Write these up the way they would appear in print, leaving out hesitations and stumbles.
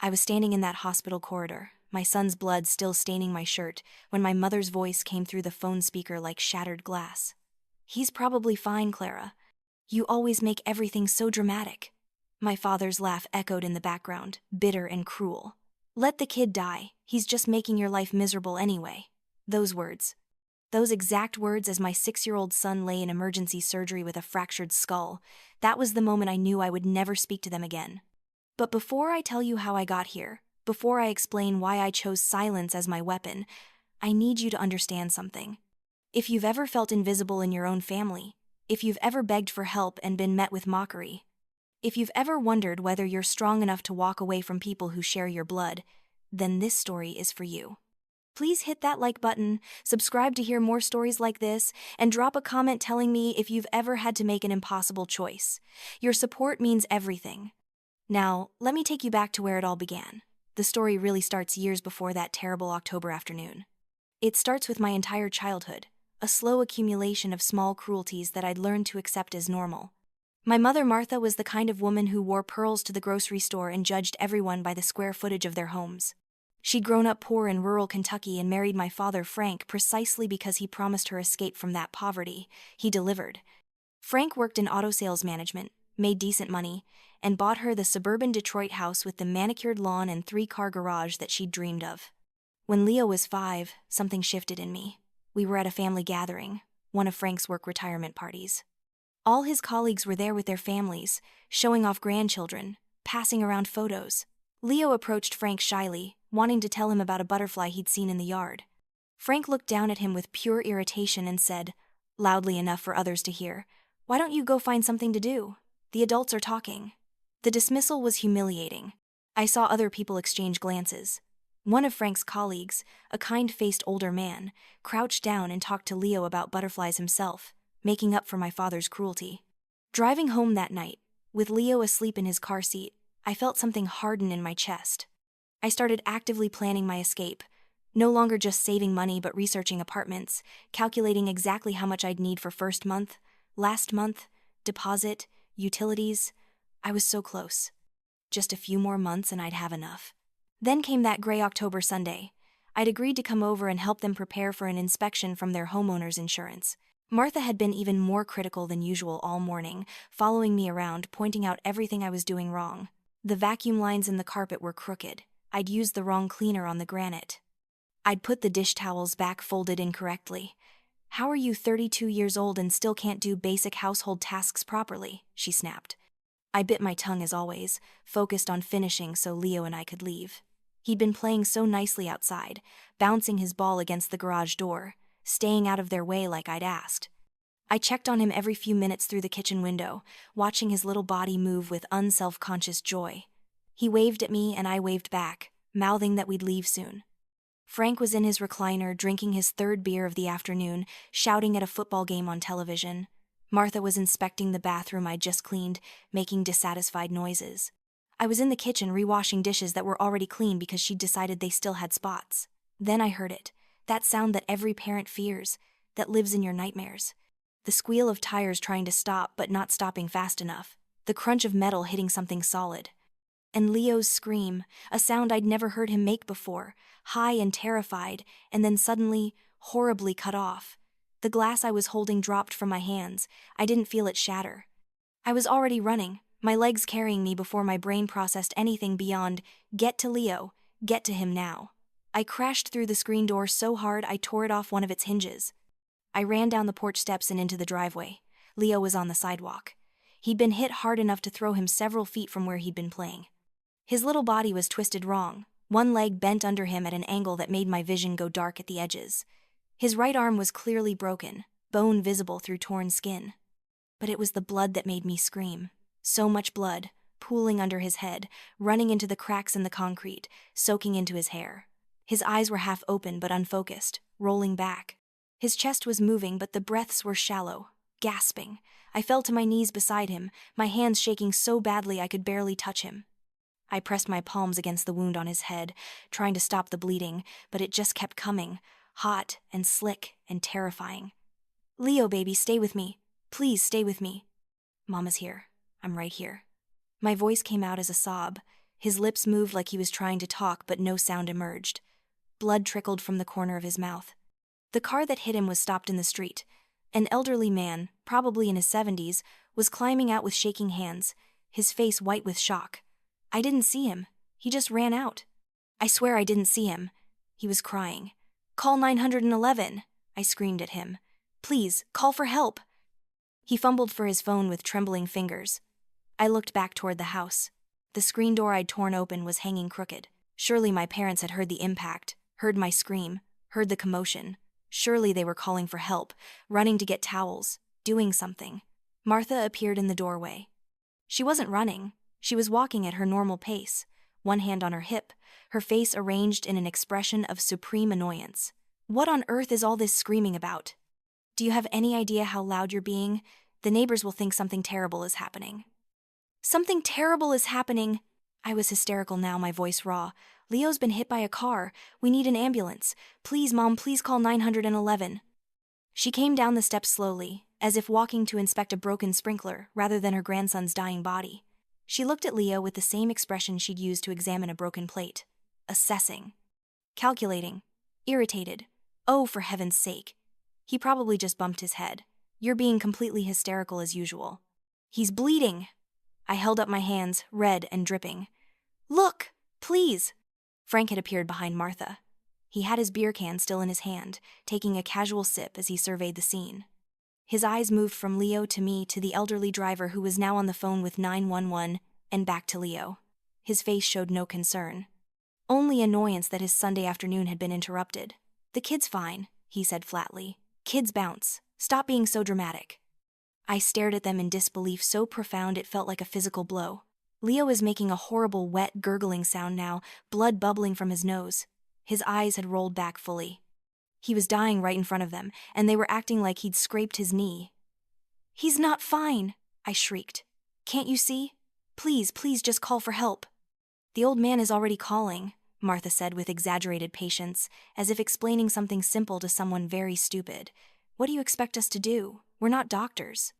I was standing in that hospital corridor, my son's blood still staining my shirt, when my mother's voice came through the phone speaker like shattered glass. "He's probably fine, Clara. You always make everything so dramatic." My father's laugh echoed in the background, bitter and cruel. "Let the kid die, he's just making your life miserable anyway." Those words. Those exact words as my 6-year-old son lay in emergency surgery with a fractured skull. That was the moment I knew I would never speak to them again. But before I tell you how I got here, before I explain why I chose silence as my weapon, I need you to understand something. If you've ever felt invisible in your own family, if you've ever begged for help and been met with mockery, if you've ever wondered whether you're strong enough to walk away from people who share your blood, then this story is for you. Please hit that like button, subscribe to hear more stories like this, and drop a comment telling me if you've ever had to make an impossible choice. Your support means everything. Now, let me take you back to where it all began. The story really starts years before that terrible October afternoon. It starts with my entire childhood, a slow accumulation of small cruelties that I'd learned to accept as normal. My mother, Martha, was the kind of woman who wore pearls to the grocery store and judged everyone by the square footage of their homes. She'd grown up poor in rural Kentucky and married my father, Frank, precisely because he promised her escape from that poverty. He delivered. Frank worked in auto sales management, made decent money, and bought her the suburban Detroit house with the manicured lawn and 3-car garage that she'd dreamed of. When Leo was 5, something shifted in me. We were at a family gathering, one of Frank's work retirement parties. All his colleagues were there with their families, showing off grandchildren, passing around photos. Leo approached Frank shyly, wanting to tell him about a butterfly he'd seen in the yard. Frank looked down at him with pure irritation and said, loudly enough for others to hear, "Why don't you go find something to do? The adults are talking." The dismissal was humiliating. I saw other people exchange glances. One of Frank's colleagues, a kind-faced older man, crouched down and talked to Leo about butterflies himself, making up for my father's cruelty. Driving home that night, with Leo asleep in his car seat, I felt something harden in my chest. I started actively planning my escape, no longer just saving money but researching apartments, calculating exactly how much I'd need for first month, last month, deposit, utilities. I was so close. Just a few more months and I'd have enough. Then came that gray October Sunday. I'd agreed to come over and help them prepare for an inspection from their homeowner's insurance. Martha had been even more critical than usual all morning, following me around, pointing out everything I was doing wrong. The vacuum lines in the carpet were crooked. I'd used the wrong cleaner on the granite. I'd put the dish towels back folded incorrectly. "How are you 32 years old and still can't do basic household tasks properly?" she snapped. I bit my tongue as always, focused on finishing so Leo and I could leave. He'd been playing so nicely outside, bouncing his ball against the garage door, staying out of their way like I'd asked. I checked on him every few minutes through the kitchen window, watching his little body move with unself-conscious joy. He waved at me and I waved back, mouthing that we'd leave soon. Frank was in his recliner, drinking his 3rd beer of the afternoon, shouting at a football game on television. Martha was inspecting the bathroom I'd just cleaned, making dissatisfied noises. I was in the kitchen rewashing dishes that were already clean because she'd decided they still had spots. Then I heard it, that sound that every parent fears, that lives in your nightmares. The squeal of tires trying to stop but not stopping fast enough. The crunch of metal hitting something solid. And Leo's scream, a sound I'd never heard him make before, high and terrified, and then suddenly, horribly cut off. The glass I was holding dropped from my hands. I didn't feel it shatter. I was already running, my legs carrying me before my brain processed anything beyond, "Get to Leo, get to him now." I crashed through the screen door so hard I tore it off one of its hinges. I ran down the porch steps and into the driveway. Leo was on the sidewalk. He'd been hit hard enough to throw him several feet from where he'd been playing. His little body was twisted wrong, one leg bent under him at an angle that made my vision go dark at the edges. His right arm was clearly broken, bone visible through torn skin. But it was the blood that made me scream. So much blood, pooling under his head, running into the cracks in the concrete, soaking into his hair. His eyes were half open but unfocused, rolling back. His chest was moving but the breaths were shallow, gasping. I fell to my knees beside him, my hands shaking so badly I could barely touch him. I pressed my palms against the wound on his head, trying to stop the bleeding, but it just kept coming, hot and slick and terrifying. "Leo, baby, stay with me. Please stay with me." "Mama's here. I'm right here." My voice came out as a sob. His lips moved like he was trying to talk, but no sound emerged. Blood trickled from the corner of his mouth. The car that hit him was stopped in the street. An elderly man, probably in his 70s, was climbing out with shaking hands, his face white with shock. I didn't see him. He just ran out. I swear I didn't see him. He was crying. Call 911, I screamed at him. Please, call for help. He fumbled for his phone with trembling fingers. I looked back toward the house. The screen door I'd torn open was hanging crooked. Surely my parents had heard the impact, heard my scream, heard the commotion. Surely they were calling for help, running to get towels, doing something. Martha appeared in the doorway. She wasn't running. She was walking at her normal pace, one hand on her hip, her face arranged in an expression of supreme annoyance. What on earth is all this screaming about? Do you have any idea how loud you're being? The neighbors will think something terrible is happening. Something terrible is happening. I was hysterical now, my voice raw. Leo's been hit by a car. We need an ambulance. Please, Mom, please call 911. She came down the steps slowly, as if walking to inspect a broken sprinkler rather than her grandson's dying body. She looked at Leo with the same expression she'd used to examine a broken plate. Assessing. Calculating. Irritated. Oh, for heaven's sake. He probably just bumped his head. You're being completely hysterical as usual. He's bleeding. I held up my hands, red and dripping. Look, please. Frank had appeared behind Martha. He had his beer can still in his hand, taking a casual sip as he surveyed the scene. His eyes moved from Leo to me to the elderly driver who was now on the phone with 911, and back to Leo. His face showed no concern. Only annoyance that his Sunday afternoon had been interrupted. The kid's fine, he said flatly. Kids bounce. Stop being so dramatic. I stared at them in disbelief so profound it felt like a physical blow. Leo is making a horrible wet gurgling sound now, blood bubbling from his nose. His eyes had rolled back fully. He was dying right in front of them, and they were acting like he'd scraped his knee. He's not fine, I shrieked. Can't you see? Please, please just call for help. The old man is already calling, Martha said with exaggerated patience, as if explaining something simple to someone very stupid. What do you expect us to do? We're not doctors.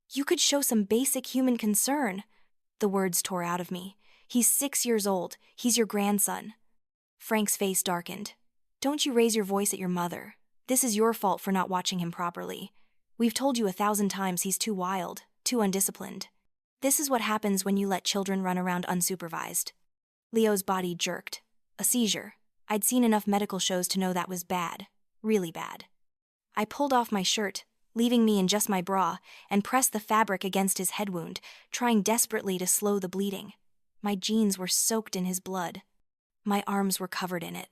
You could show some basic human concern. The words tore out of me. He's 6 years old. He's your grandson. Frank's face darkened. Don't you raise your voice at your mother. This is your fault for not watching him properly. We've told you 1,000 times he's too wild, too undisciplined. This is what happens when you let children run around unsupervised. Leo's body jerked. A seizure. I'd seen enough medical shows to know that was bad. Really bad. I pulled off my shirt, leaving me in just my bra, and pressed the fabric against his head wound, trying desperately to slow the bleeding. My jeans were soaked in his blood. My arms were covered in it.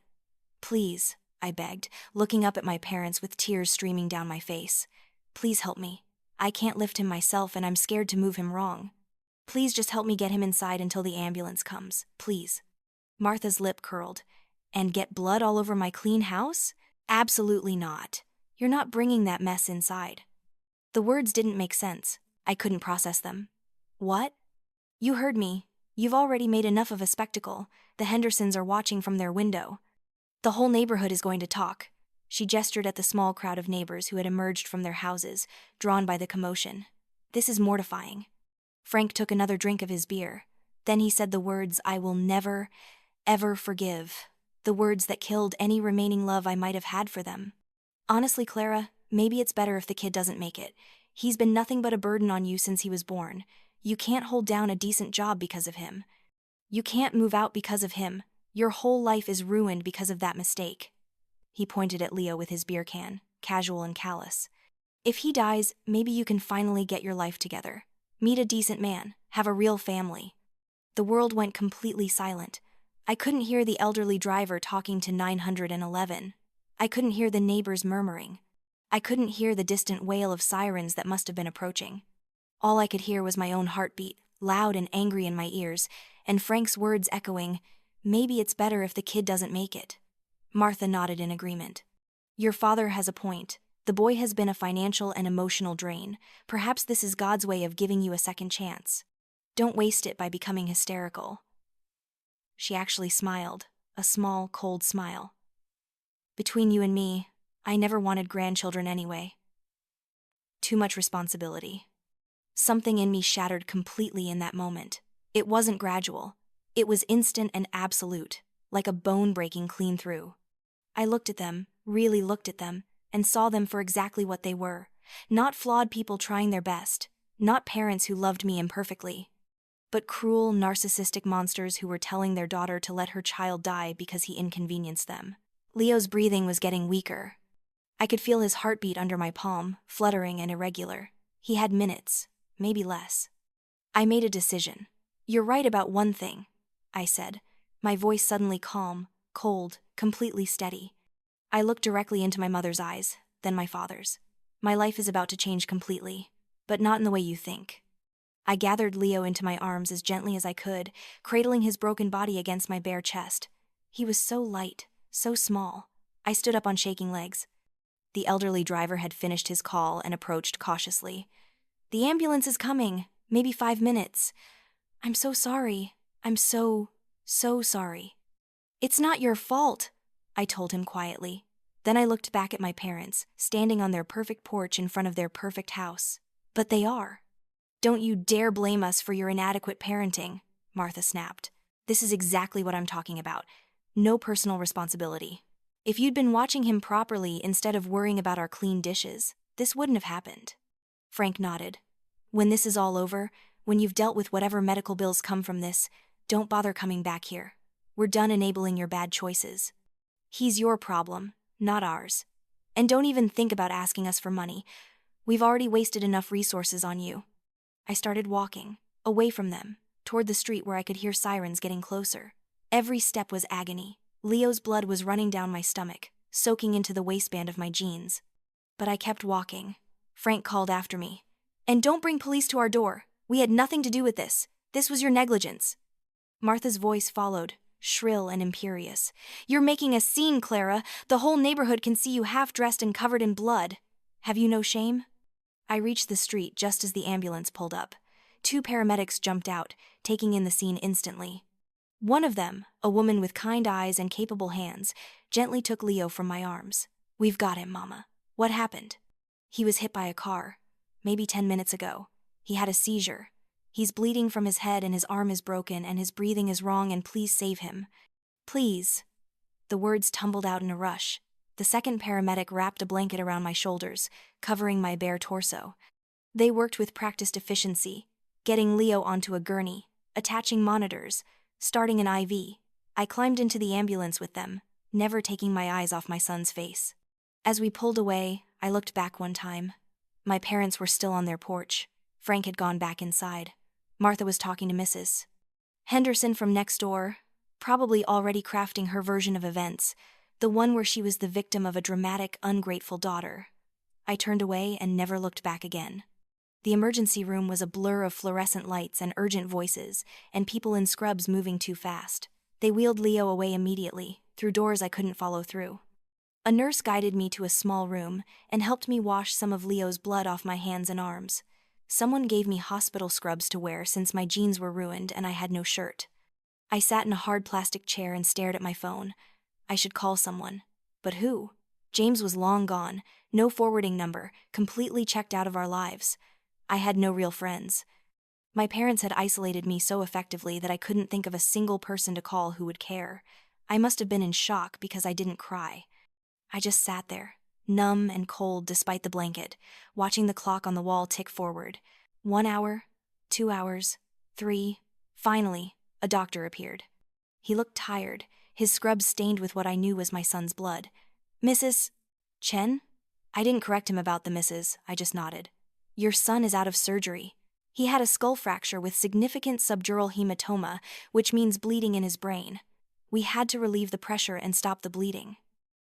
Please, I begged, looking up at my parents with tears streaming down my face. Please help me. I can't lift him myself and I'm scared to move him wrong. Please just help me get him inside until the ambulance comes, please. Martha's lip curled. And get blood all over my clean house? Absolutely not. You're not bringing that mess inside. The words didn't make sense. I couldn't process them. What? You heard me. You've already made enough of a spectacle. The Hendersons are watching from their window. The whole neighborhood is going to talk. She gestured at the small crowd of neighbors who had emerged from their houses, drawn by the commotion. This is mortifying. Frank took another drink of his beer. Then he said the words I will never, ever forgive. The words that killed any remaining love I might have had for them. Honestly, Clara, maybe it's better if the kid doesn't make it. He's been nothing but a burden on you since he was born. You can't hold down a decent job because of him. You can't move out because of him. Your whole life is ruined because of that mistake. He pointed at Leo with his beer can, casual and callous. If he dies, maybe you can finally get your life together. Meet a decent man, have a real family. The world went completely silent. I couldn't hear the elderly driver talking to 911. I couldn't hear the neighbors murmuring. I couldn't hear the distant wail of sirens that must have been approaching. All I could hear was my own heartbeat, loud and angry in my ears, and Frank's words echoing, maybe it's better if the kid doesn't make it. Martha nodded in agreement. Your father has a point. The boy has been a financial and emotional drain. Perhaps this is God's way of giving you a second chance. Don't waste it by becoming hysterical. She actually smiled, a small, cold smile. Between you and me, I never wanted grandchildren anyway. Too much responsibility. Something in me shattered completely in that moment. It wasn't gradual. It was instant and absolute, like a bone breaking clean through. I looked at them, really looked at them, and saw them for exactly what they were. Not flawed people trying their best, not parents who loved me imperfectly, but cruel, narcissistic monsters who were telling their daughter to let her child die because he inconvenienced them. Leo's breathing was getting weaker. I could feel his heartbeat under my palm, fluttering and irregular. He had minutes, maybe less. I made a decision. "You're right about one thing," I said, my voice suddenly calm, cold, completely steady. I looked directly into my mother's eyes, then my father's. "My life is about to change completely, but not in the way you think." I gathered Leo into my arms as gently as I could, cradling his broken body against my bare chest. He was so light, so small. I stood up on shaking legs. The elderly driver had finished his call and approached cautiously. "The ambulance is coming, maybe 5 minutes. I'm so sorry. I'm so sorry." "It's not your fault," I told him quietly. Then I looked back at my parents, standing on their perfect porch in front of their perfect house. "But they are." "Don't you dare blame us for your inadequate parenting," Martha snapped. "This is exactly what I'm talking about. No personal responsibility. If you'd been watching him properly instead of worrying about our clean dishes, this wouldn't have happened." Frank nodded. "When this is all over, when you've dealt with whatever medical bills come from this, don't bother coming back here. We're done enabling your bad choices. He's your problem, not ours. And don't even think about asking us for money. We've already wasted enough resources on you." I started walking, away from them, toward the street where I could hear sirens getting closer. Every step was agony. Leo's blood was running down my stomach, soaking into the waistband of my jeans. But I kept walking. Frank called after me. "And don't bring police to our door. We had nothing to do with this. This was your negligence." Martha's voice followed, shrill and imperious. "You're making a scene, Clara. The whole neighborhood can see you half-dressed and covered in blood. Have you no shame?" I reached the street just as the ambulance pulled up. 2 paramedics jumped out, taking in the scene instantly. One of them, a woman with kind eyes and capable hands, gently took Leo from my arms. "We've got him, Mama. What happened?" "He was hit by a car. Maybe 10 minutes ago. He had a seizure. He's bleeding from his head and his arm is broken and his breathing is wrong, and please save him. Please." The words tumbled out in a rush. The second paramedic wrapped a blanket around my shoulders, covering my bare torso. They worked with practiced efficiency, getting Leo onto a gurney, attaching monitors, starting an IV. I climbed into the ambulance with them, never taking my eyes off my son's face. As we pulled away, I looked back one time. My parents were still on their porch. Frank had gone back inside. Martha was talking to Mrs. Henderson from next door, probably already crafting her version of events, the one where she was the victim of a dramatic, ungrateful daughter. I turned away and never looked back again. The emergency room was a blur of fluorescent lights and urgent voices, and people in scrubs moving too fast. They wheeled Leo away immediately, through doors I couldn't follow through. A nurse guided me to a small room and helped me wash some of Leo's blood off my hands and arms. Someone gave me hospital scrubs to wear since my jeans were ruined and I had no shirt. I sat in a hard plastic chair and stared at my phone. I should call someone. But who? James was long gone, no forwarding number, completely checked out of our lives. I had no real friends. My parents had isolated me so effectively that I couldn't think of a single person to call who would care. I must have been in shock because I didn't cry. I just sat there, numb and cold despite the blanket, watching the clock on the wall tick forward. 1 hour, 2 hours, 3. Finally, a doctor appeared. He looked tired, his scrubs stained with what I knew was my son's blood. "Mrs. Chen?" I didn't correct him about the Mrs., I just nodded. "Your son is out of surgery. He had a skull fracture with significant subdural hematoma, which means bleeding in his brain. We had to relieve the pressure and stop the bleeding.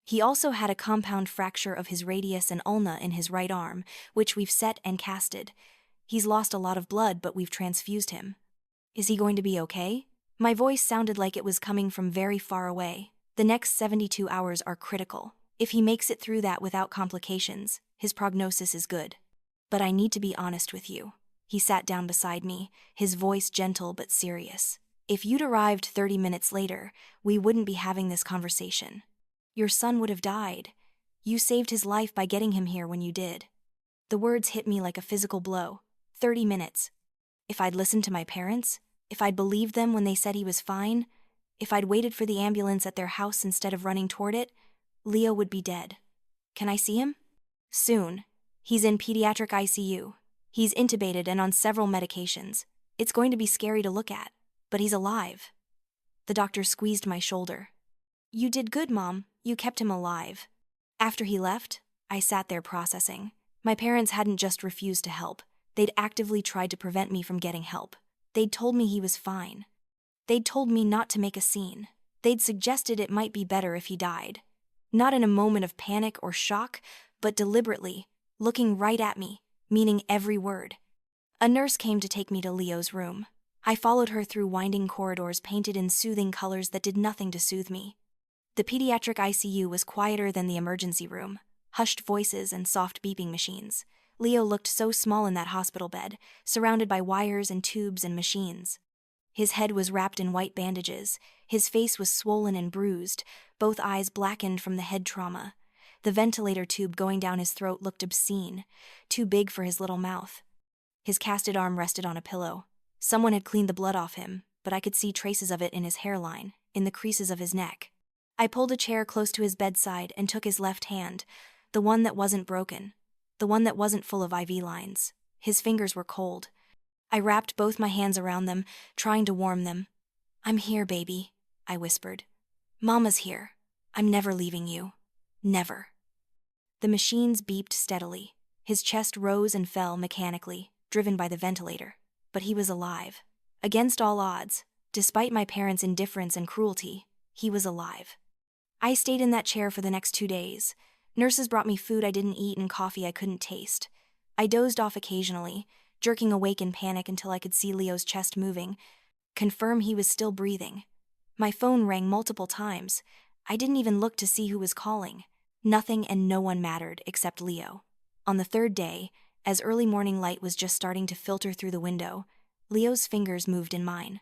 He also had a compound fracture of his radius and ulna in his right arm, which we've set and casted. He's lost a lot of blood, but we've transfused him. Is he going to be okay?" My voice sounded like it was coming from very far away. "The next 72 hours are critical. If he makes it through that without complications, his prognosis is good. But I need to be honest with you." He sat down beside me, his voice gentle but serious. "If you'd arrived 30 minutes later, we wouldn't be having this conversation. Your son would have died. You saved his life by getting him here when you did." The words hit me like a physical blow. 30 minutes. If I'd listened to my parents, If I'd believed them when they said he was fine, if I'd waited for the ambulance at their house instead of running toward it, Leo would be dead. Can I see him? Soon. He's in pediatric ICU. He's intubated and on several medications. It's going to be scary to look at, but he's alive. The doctor squeezed my shoulder. You did good, Mom. You kept him alive. After he left, I sat there processing. My parents hadn't just refused to help. They'd actively tried to prevent me from getting help. They'd told me he was fine. They'd told me not to make a scene. They'd suggested it might be better if he died. Not in a moment of panic or shock, but deliberately, looking right at me, meaning every word. A nurse came to take me to Leo's room. I followed her through winding corridors painted in soothing colors that did nothing to soothe me. The pediatric ICU was quieter than the emergency room, hushed voices and soft beeping machines. Leo looked so small in that hospital bed, surrounded by wires and tubes and machines. His head was wrapped in white bandages, his face was swollen and bruised, both eyes blackened from the head trauma. The ventilator tube going down his throat looked obscene, too big for his little mouth. His casted arm rested on a pillow. Someone had cleaned the blood off him, but I could see traces of it in his hairline, in the creases of his neck. I pulled a chair close to his bedside and took his left hand, the one that wasn't broken, the one that wasn't full of IV lines. His fingers were cold. I wrapped both my hands around them, trying to warm them. I'm here, baby, I whispered. Mama's here. I'm never leaving you. Never. The machines beeped steadily. His chest rose and fell mechanically, driven by the ventilator. But he was alive. Against all odds, despite my parents' indifference and cruelty, he was alive. I stayed in that chair for the next 2 days. Nurses brought me food I didn't eat and coffee I couldn't taste. I dozed off occasionally, jerking awake in panic until I could see Leo's chest moving, confirm he was still breathing. My phone rang multiple times. I didn't even look to see who was calling. Nothing and no one mattered except Leo. On the 3rd day, as early morning light was just starting to filter through the window, Leo's fingers moved in mine.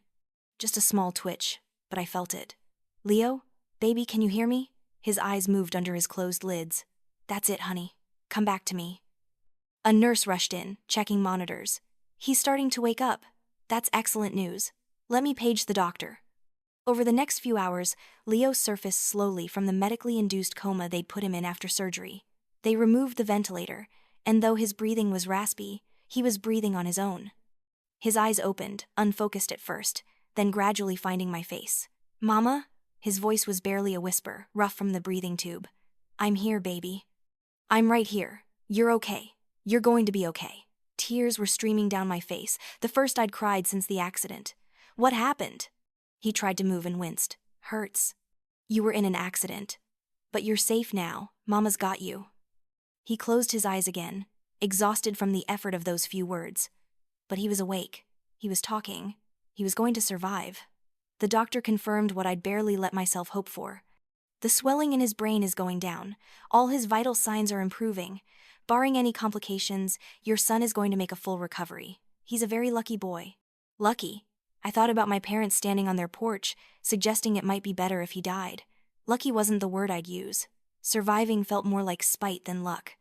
Just a small twitch, but I felt it. Leo? Baby, can you hear me? His eyes moved under his closed lids. That's it, honey. Come back to me. A nurse rushed in, checking monitors. He's starting to wake up. That's excellent news. Let me page the doctor. Over the next few hours, Leo surfaced slowly from the medically induced coma they'd put him in after surgery. They removed the ventilator, and though his breathing was raspy, he was breathing on his own. His eyes opened, unfocused at first, then gradually finding my face. Mama? His voice was barely a whisper, rough from the breathing tube. I'm here, baby. I'm right here. You're okay. You're going to be okay. Tears were streaming down my face, the first I'd cried since the accident. What happened? He tried to move and winced. Hurts. You were in an accident. But you're safe now. Mama's got you. He closed his eyes again, exhausted from the effort of those few words. But he was awake. He was talking. He was going to survive. The doctor confirmed what I'd barely let myself hope for. The swelling in his brain is going down. All his vital signs are improving. Barring any complications, your son is going to make a full recovery. He's a very lucky boy. Lucky? I thought about my parents standing on their porch, suggesting it might be better if he died. Lucky wasn't the word I'd use. Surviving felt more like spite than luck.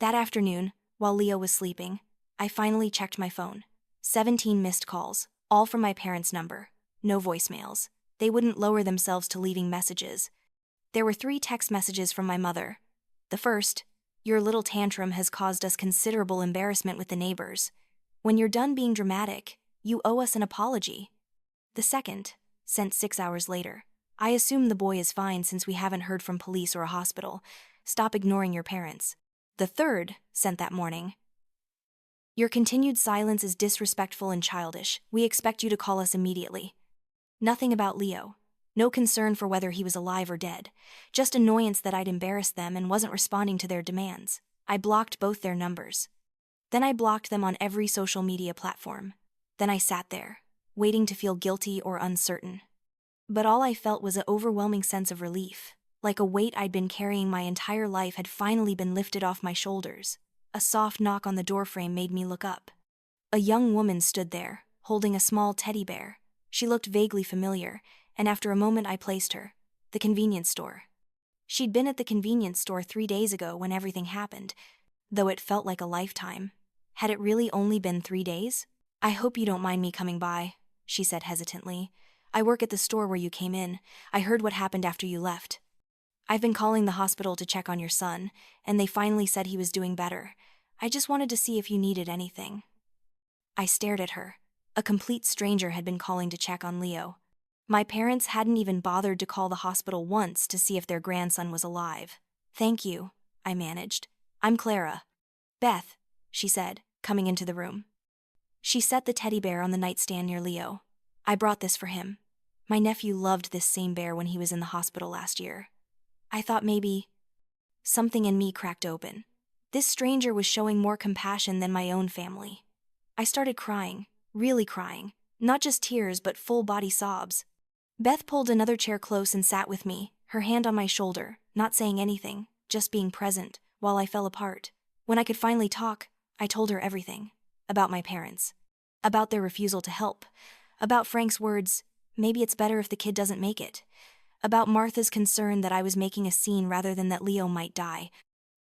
That afternoon, while Leo was sleeping, I finally checked my phone. 17 missed calls, all from my parents' number. No voicemails. They wouldn't lower themselves to leaving messages. There were 3 text messages from my mother. The first, your little tantrum has caused us considerable embarrassment with the neighbors. When you're done being dramatic, you owe us an apology. The second, sent 6 hours later. I assume the boy is fine since we haven't heard from police or a hospital. Stop ignoring your parents. The third, sent that morning. Your continued silence is disrespectful and childish. We expect you to call us immediately. Nothing about Leo. No concern for whether he was alive or dead. Just annoyance that I'd embarrassed them and wasn't responding to their demands. I blocked both their numbers. Then I blocked them on every social media platform. Then I sat there, waiting to feel guilty or uncertain. But all I felt was an overwhelming sense of relief, like a weight I'd been carrying my entire life had finally been lifted off my shoulders. A soft knock on the doorframe made me look up. A young woman stood there, holding a small teddy bear. She looked vaguely familiar, and after a moment I placed her. The convenience store. She'd been at the convenience store 3 days ago when everything happened, though it felt like a lifetime. Had it really only been 3 days? I hope you don't mind me coming by, she said hesitantly. I work at the store where you came in. I heard what happened after you left. I've been calling the hospital to check on your son, and they finally said he was doing better. I just wanted to see if you needed anything. I stared at her. A complete stranger had been calling to check on Leo. My parents hadn't even bothered to call the hospital once to see if their grandson was alive. Thank you, I managed. I'm Clara. Beth, she said, coming into the room. She set the teddy bear on the nightstand near Leo. I brought this for him. My nephew loved this same bear when he was in the hospital last year. I thought maybe... Something in me cracked open. This stranger was showing more compassion than my own family. I started crying, really crying, not just tears but full-body sobs. Beth pulled another chair close and sat with me, her hand on my shoulder, not saying anything, just being present, while I fell apart. When I could finally talk, I told her everything. About my parents. About their refusal to help. About Frank's words, maybe it's better if the kid doesn't make it. About Martha's concern that I was making a scene rather than that Leo might die.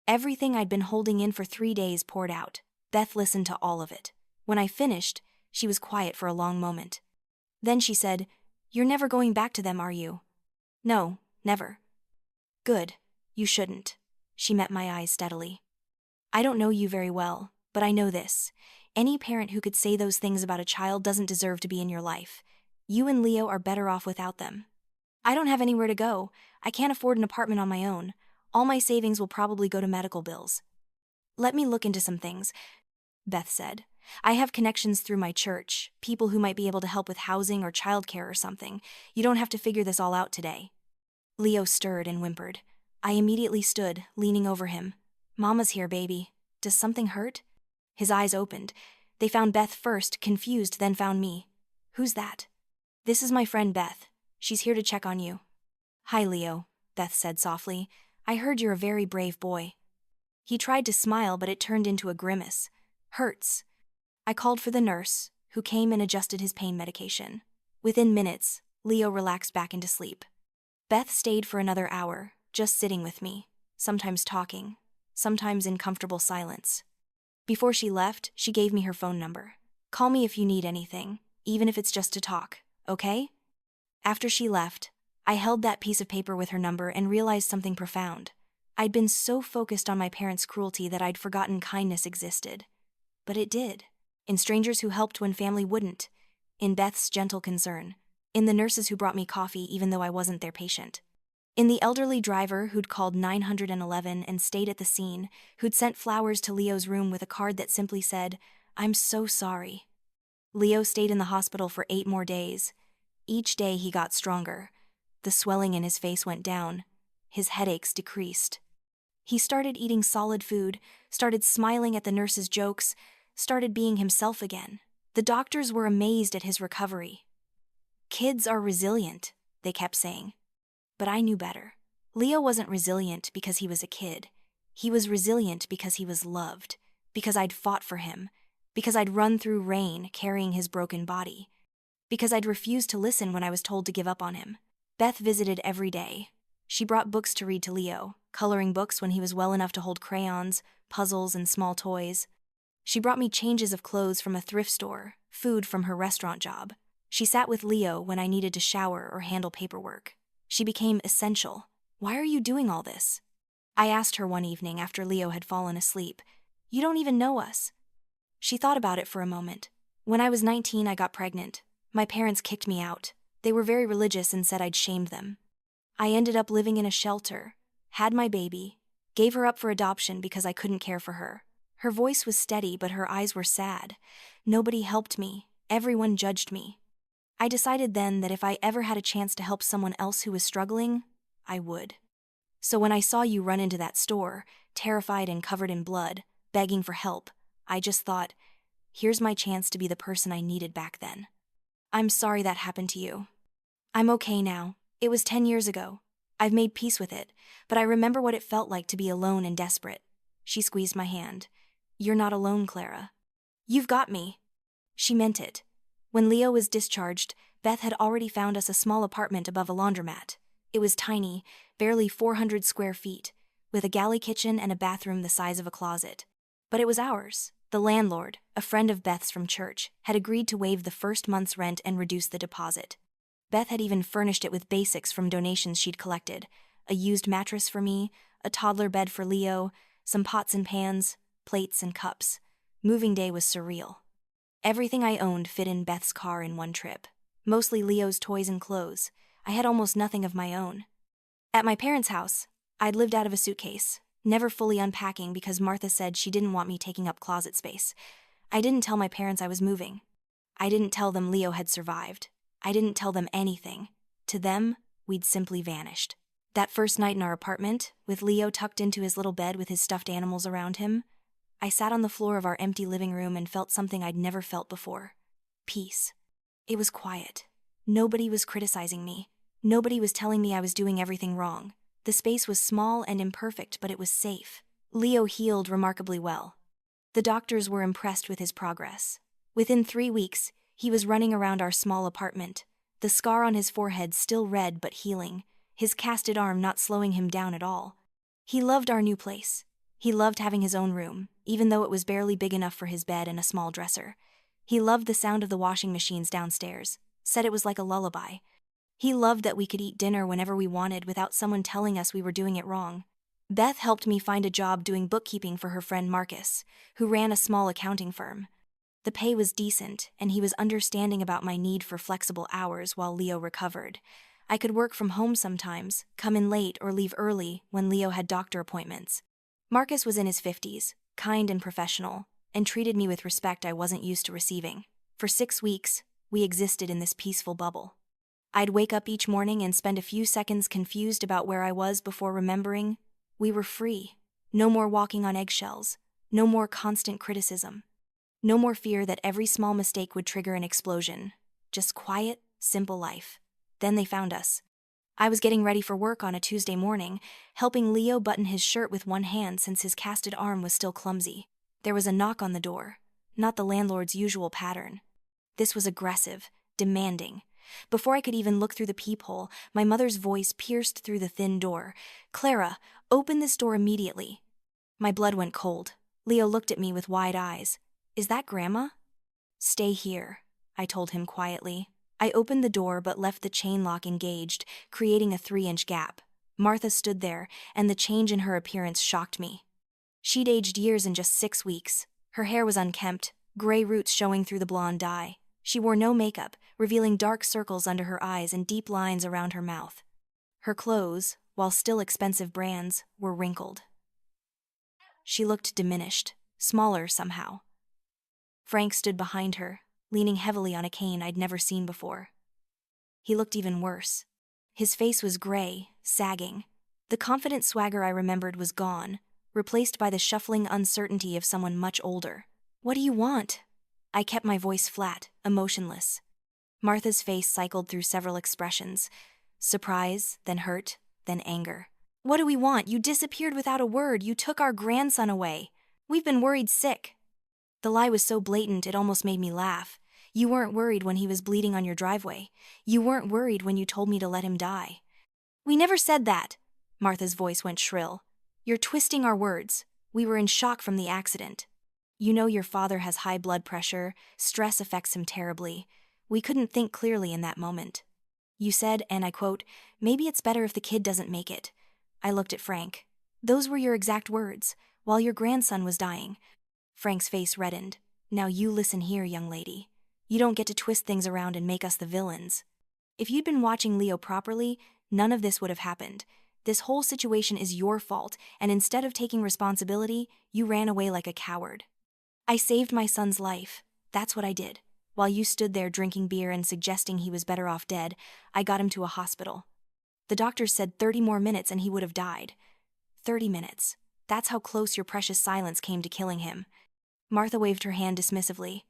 Everything I'd been holding in for 3 days poured out. Beth listened to all of it. When I finished, she was quiet for a long moment. Then she said, "You're never going back to them, are you?" "No, never." "Good. You shouldn't." She met my eyes steadily. "I don't know you very well, but I know this. Any parent who could say those things about a child doesn't deserve to be in your life. You and Leo are better off without them. I don't have anywhere to go. I can't afford an apartment on my own. All my savings will probably go to medical bills." "Let me look into some things," Beth said. "I have connections through my church, people who might be able to help with housing or childcare or something. You don't have to figure this all out today." Leo stirred and whimpered. I immediately stood, leaning over him. "Mama's here, baby. Does something hurt?" His eyes opened. They found Beth first, confused, then found me. "Who's that?" "This is my friend Beth. She's here to check on you." "Hi, Leo," Beth said softly. "I heard you're a very brave boy." He tried to smile, but it turned into a grimace. "Hurts." I called for the nurse, who came and adjusted his pain medication. Within minutes, Leo relaxed back into sleep. Beth stayed for another hour, just sitting with me, sometimes talking, sometimes in comfortable silence. Before she left, she gave me her phone number. "Call me if you need anything, even if it's just to talk, okay?" After she left, I held that piece of paper with her number and realized something profound. I'd been so focused on my parents' cruelty that I'd forgotten kindness existed. But it did. In strangers who helped when family wouldn't. In Beth's gentle concern. In the nurses who brought me coffee even though I wasn't their patient. In the elderly driver who'd called 911 and stayed at the scene, who'd sent flowers to Leo's room with a card that simply said, "I'm so sorry." Leo stayed in the hospital for 8 more days. Each day he got stronger. The swelling in his face went down. His headaches decreased. He started eating solid food, started smiling at the nurses' jokes, started being himself again. The doctors were amazed at his recovery. "Kids are resilient," they kept saying. But I knew better. Leo wasn't resilient because he was a kid. He was resilient because he was loved, because I'd fought for him, because I'd run through rain carrying his broken body, because I'd refused to listen when I was told to give up on him. Beth visited every day. She brought books to read to Leo, coloring books when he was well enough to hold crayons, puzzles, and small toys. She brought me changes of clothes from a thrift store, food from her restaurant job. She sat with Leo when I needed to shower or handle paperwork. She became essential. "Why are you doing all this?" I asked her one evening after Leo had fallen asleep. "You don't even know us." She thought about it for a moment. "When I was 19, I got pregnant. My parents kicked me out. They were very religious and said I'd shamed them. I ended up living in a shelter, had my baby, gave her up for adoption because I couldn't care for her." Her voice was steady, but her eyes were sad. "Nobody helped me. Everyone judged me. I decided then that if I ever had a chance to help someone else who was struggling, I would. So when I saw you run into that store, terrified and covered in blood, begging for help, I just thought, here's my chance to be the person I needed back then. I'm sorry that happened to you. I'm okay now. It was 10 years ago. I've made peace with it, but I remember what it felt like to be alone and desperate." She squeezed my hand. "You're not alone, Clara. You've got me." She meant it. When Leo was discharged, Beth had already found us a small apartment above a laundromat. It was tiny, barely 400 square feet, with a galley kitchen and a bathroom the size of a closet. But it was ours. The landlord, a friend of Beth's from church, had agreed to waive the first month's rent and reduce the deposit. Beth had even furnished it with basics from donations she'd collected: a used mattress for me, a toddler bed for Leo, some pots and pans, plates and cups. Moving day was surreal. Everything I owned fit in Beth's car in one trip. Mostly Leo's toys and clothes. I had almost nothing of my own. At my parents' house, I'd lived out of a suitcase, never fully unpacking because Martha said she didn't want me taking up closet space. I didn't tell my parents I was moving. I didn't tell them Leo had survived. I didn't tell them anything. To them, we'd simply vanished. That first night in our apartment, with Leo tucked into his little bed with his stuffed animals around him, I sat on the floor of our empty living room and felt something I'd never felt before: peace. It was quiet. Nobody was criticizing me. Nobody was telling me I was doing everything wrong. The space was small and imperfect, but it was safe. Leo healed remarkably well. The doctors were impressed with his progress. Within 3 weeks, he was running around our small apartment, the scar on his forehead still red but healing, his casted arm not slowing him down at all. He loved our new place. He loved having his own room, even though it was barely big enough for his bed and a small dresser. He loved the sound of the washing machines downstairs, said it was like a lullaby. He loved that we could eat dinner whenever we wanted without someone telling us we were doing it wrong. Beth helped me find a job doing bookkeeping for her friend Marcus, who ran a small accounting firm. The pay was decent, and he was understanding about my need for flexible hours while Leo recovered. I could work from home sometimes, come in late or leave early when Leo had doctor appointments. Marcus was in his 50s, kind and professional, and treated me with respect I wasn't used to receiving. For 6 weeks, we existed in this peaceful bubble. I'd wake up each morning and spend a few seconds confused about where I was before remembering we were free. No more walking on eggshells. No more constant criticism. No more fear that every small mistake would trigger an explosion. Just quiet, simple life. Then they found us. I was getting ready for work on a Tuesday morning, helping Leo button his shirt with one hand since his casted arm was still clumsy. There was a knock on the door, not the landlord's usual pattern. This was aggressive, demanding. Before I could even look through the peephole, my mother's voice pierced through the thin door. "Clara, open this door immediately." My blood went cold. Leo looked at me with wide eyes. "Is that Grandma?" "Stay here," I told him quietly. I opened the door but left the chain lock engaged, creating a 3-inch gap. Martha stood there, and the change in her appearance shocked me. She'd aged years in just 6 weeks. Her hair was unkempt, gray roots showing through the blonde dye. She wore no makeup, revealing dark circles under her eyes and deep lines around her mouth. Her clothes, while still expensive brands, were wrinkled. She looked diminished, smaller somehow. Frank stood behind her, leaning heavily on a cane I'd never seen before. He looked even worse. His face was gray, sagging. The confident swagger I remembered was gone, replaced by the shuffling uncertainty of someone much older. "What do you want?" I kept my voice flat, emotionless. Martha's face cycled through several expressions: surprise, then hurt, then anger. "What do we want? You disappeared without a word. You took our grandson away. We've been worried sick." The lie was so blatant it almost made me laugh. "You weren't worried when he was bleeding on your driveway. You weren't worried when you told me to let him die." "We never said that." Martha's voice went shrill. "You're twisting our words. We were in shock from the accident. You know your father has high blood pressure. Stress affects him terribly. We couldn't think clearly in that moment. You said, and I quote, 'Maybe it's better if the kid doesn't make it.' I looked at Frank. Those were your exact words, while your grandson was dying." Frank's face reddened. "Now you listen here, young lady. You don't get to twist things around and make us the villains. If you'd been watching Leo properly, none of this would have happened. This whole situation is your fault, and instead of taking responsibility, you ran away like a coward. I saved my son's life. That's what I did. While you stood there drinking beer and suggesting he was better off dead, I got him to a hospital. The doctors said 30 more minutes and he would have died. 30 minutes. That's how close your precious silence came to killing him." Martha waved her hand dismissively.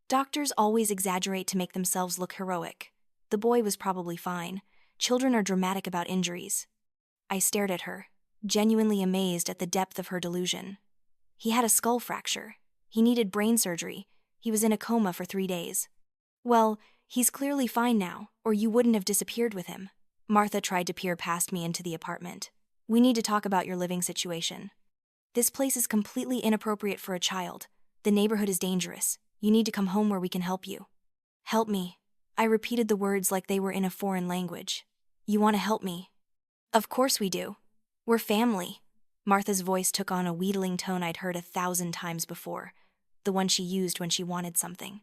"Doctors always exaggerate to make themselves look heroic. The boy was probably fine. Children are dramatic about injuries." I stared at her, genuinely amazed at the depth of her delusion. "He had a skull fracture. He needed brain surgery. He was in a coma for 3 days." "Well, he's clearly fine now, or you wouldn't have disappeared with him." Martha tried to peer past me into the apartment. "We need to talk about your living situation. This place is completely inappropriate for a child. The neighborhood is dangerous. You need to come home where we can help you. Help me. I repeated the words like they were in a foreign language. You want to help me? Of course we do. We're family. Martha's voice took on a wheedling tone I'd heard 1,000 times before, the one she used when she wanted something.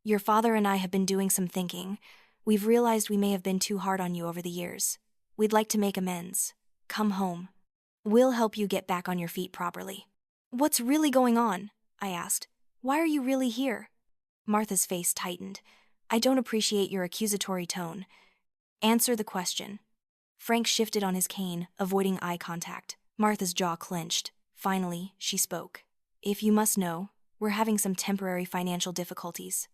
Your father and I have been doing some thinking. We've realized we may have been too hard on you over the years. We'd like to make amends. Come home. We'll help you get back on your feet properly. What's really going on? I asked. Why are you really here? Martha's face tightened. I don't appreciate your accusatory tone. Answer the question. Frank shifted on his cane, avoiding eye contact. Martha's jaw clenched. Finally, she spoke. If you must know, we're having some temporary financial difficulties.